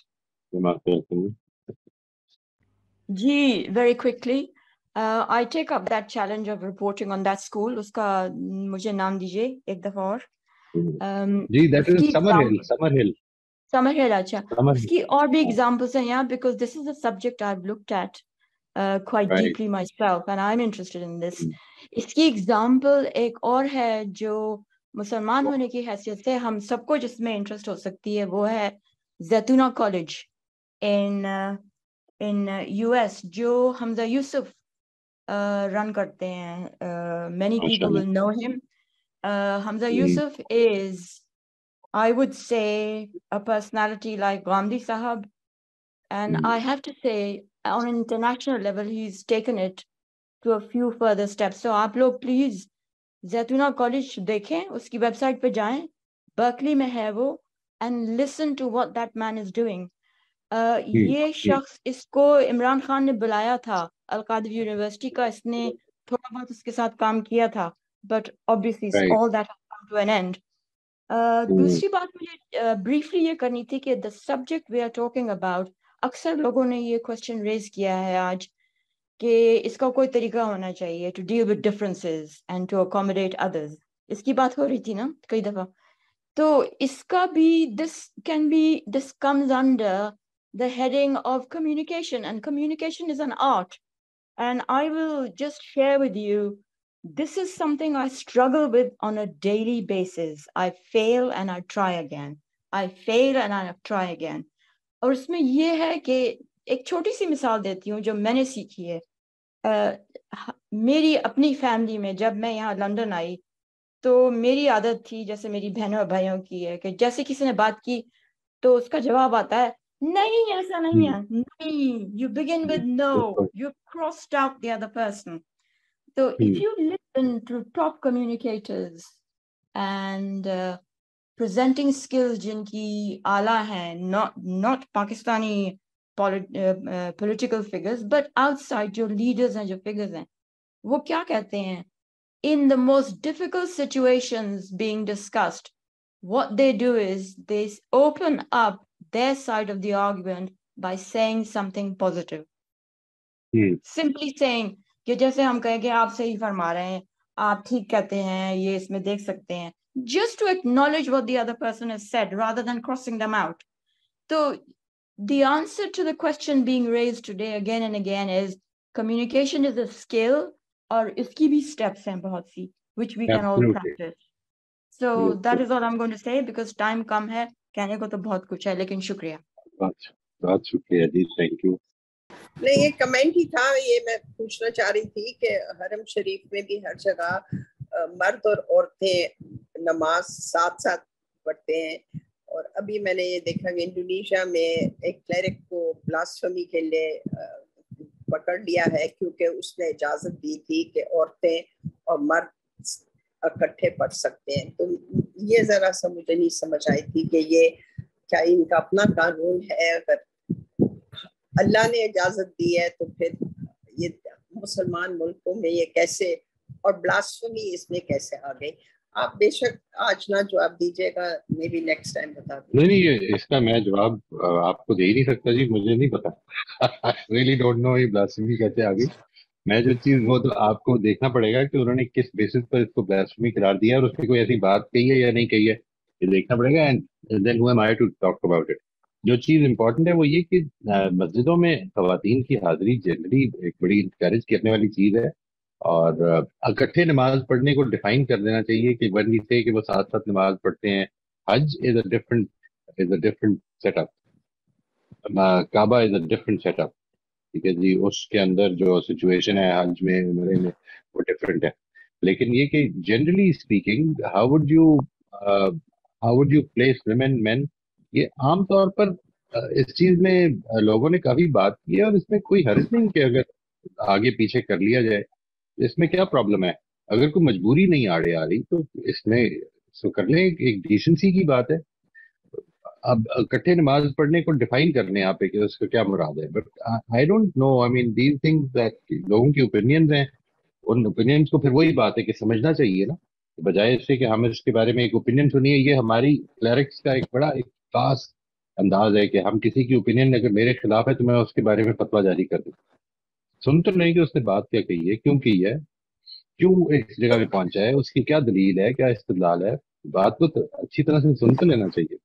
جی very quickly I take up that challenge of reporting on that school. اس کا مجھے نام دیجیے ایک دفعہ اور. جی that is Summer Hill. اچھا, اس کی اور بھی ایگزامپلس ہیں یہاں, because this is a subject I've looked at quite deeply myself and I'm interested in this. اس کی ایگزامپل ایک اور ہے جو مسلمان ہونے کی حیثیت سے ہم سب کو جس میں انٹرسٹ ہو سکتی ہے, وہ ہے زیتونہ کالج in US جو حمزہ یوسف run کرتے ہیں. Many people will know him. Hamza Yusuf is, I would say, a personality like Gandhi Sahab, and I have to say on an international level he's taken it to a few further steps. So آپ لوگ please زیتونہ college دیکھیں, اس کی web site پہ جائیں, Berkeley میں ہے وہ, and listen to what that man is doing. یہ شخص, اس کو عمران خان نے بلایا تھا القادر یونیورسٹی کا, اس نے تھوڑا بہت اس کے ساتھ کام کیا تھا, but obviously all that has come to an end. دوسری بات مجھے بریفلی یہ کرنی تھی کہ the subject we are talking about, اکثر لوگوں نے یہ question ریز کیا ہے آج کہ اس کا کوئی طریقہ ہونا چاہیے to deal with differences and to accommodate others. اس کی بات ہو رہی تھی نا کئی دفعہ, تو اس کا بھی this comes under the heading of communication, and communication is an art. And I will just share with you, this is something I struggle with on a daily basis. I fail and I try again. I fail and I try again. اور اس میں یہ ہے کہ ایک چھوٹی سی مثال دیتی ہوں جو میں نے سیکھی ہے. میری اپنی فیملی میں جب میں یہاں لندن آئی تو میری عادت تھی جیسے میری بہنوں اور بھائیوں کی ہے کہ جیسے کسی نے بات کی تو اس کا جواب آتا ہے نہیں ایسا نہیں ہے, نہیں, you begin with no, you crossed out the other person. So if you listen to top communicators and presenting skills جن کی اعلیٰ ہیں, not Pakistani political figures but outside جو leaders ہیں, جو figures ہیں, وہ کیا کہتے ہیں in the most difficult situations being discussed, what they do is they open up their side of the argument by saying something positive. Simply saying کہ جیسے ہم کہیں کہ آپ صحیح فرما رہے ہیں, آپ ٹھیک کہتے ہیں, یہ اس میں دیکھ سکتے ہیں, just to acknowledge what the other person has said rather than crossing them out. So the answer to the question being raised today again and again is communication is a skill, اور اس کی بھی steps ہیں بہت سی which we can all practice. So that is all I'm going to say because time کم ہے, کہنے کو تو بہت کچھ ہے لیکن شکریہ. بہت شکریہ جی, تھینک یو. نہیں یہ کمنٹ ہی تھا, یہ میں پوچھنا چاہ رہی تھی کہ حرم شریف میں بھی ہر جگہ مرد اور عورتیں نماز ساتھ ساتھ پڑھتے ہیں, اور ابھی میں نے یہ دیکھا کہ انڈونیشیا میں ایک کلیرک کو بلاسفمی کے لیے پکڑ لیا ہے کیونکہ اس نے اجازت دی تھی کہ عورتیں اور مرد اکٹھے پڑھ سکتے ہیں. تو یہ ذرا سا مجھے نہیں سمجھ آئی تھی کہ یہ کیا ان کا اپنا قانون ہے, اگر اللہ نے اجازت دی ہے تو پھر یہ مسلمان ملکوں میں یہ کیسے, اور بلاسفمی اس میں کیسے آ گئی. آپ بے شک آج نہ جواب دیجیے گا, مے بی نیکسٹ ٹائم بتا دیجیے. نہیں اس کا میں جواب آپ کو دے ہی نہیں سکتا جی, مجھے نہیں پتا. ریئلی ڈونٹ نو یہ بلاسفمی کیسے آ گئی. میں جو چیز وہ تو آپ کو دیکھنا پڑے گا کہ انہوں نے کس بیسس پر اس کو بلاسفمی قرار دیا اور اس میں کوئی ایسی بات کہی ہے یا نہیں کہی ہے, یہ دیکھنا پڑے گا. And then how am I to talk about it. جو چیز امپورٹنٹ ہے وہ یہ کہ مسجدوں میں خواتین کی حاضری جنرلی ایک بڑی انکریج کرنے والی چیز ہے, اور اکٹھے نماز پڑھنے کو ڈیفائن کر دینا چاہیے کہ ون وی سے کہ وہ ساتھ ساتھ نماز پڑھتے ہیں. Hajj is a different set up, Kaaba is a different set up, ٹھیک ہے جی. اس کے اندر جو سچویشن ہے حج میں عمرے میں وہ ڈفرنٹ ہے. لیکن یہ کہ generally speaking how would you place women men, یہ عام طور پر اس چیز میں لوگوں نے کافی بات کی ہے, اور اس میں کوئی حرج نہیں کہ اگر آگے پیچھے کر لیا جائے. اس میں کیا پرابلم ہے؟ اگر کوئی مجبوری نہیں آ رہی تو اس میں کر لیں, ایک ڈیسنسی کی بات ہے. اب اکٹھے نماز پڑھنے کو ڈیفائن کر لیں آپ کہ اس کا کیا مراد ہے. But I don't know, I mean these things لوگوں کی اوپینینز ہیں, ان اوپینینز کو پھر وہی بات ہے کہ سمجھنا چاہیے نا, بجائے اس سے کہ ہم اس کے بارے میں ایک اوپینین سنیے. یہ ہماری کلیرکس کا ایک بڑا ایک خاص انداز ہے کہ ہم کسی کی اوپینین اگر میرے خلاف ہے تو میں اس کے بارے میں فتویٰ جاری کر دوں. سن تو نہیں کہ اس نے بات کیا کہی ہے, کیوں کی ہے, کیوں اس جگہ پہ پہنچا ہے, اس کی کیا دلیل ہے, کیا استدلال ہے. بات کو اچھی طرح سے سن تو لینا چاہیے.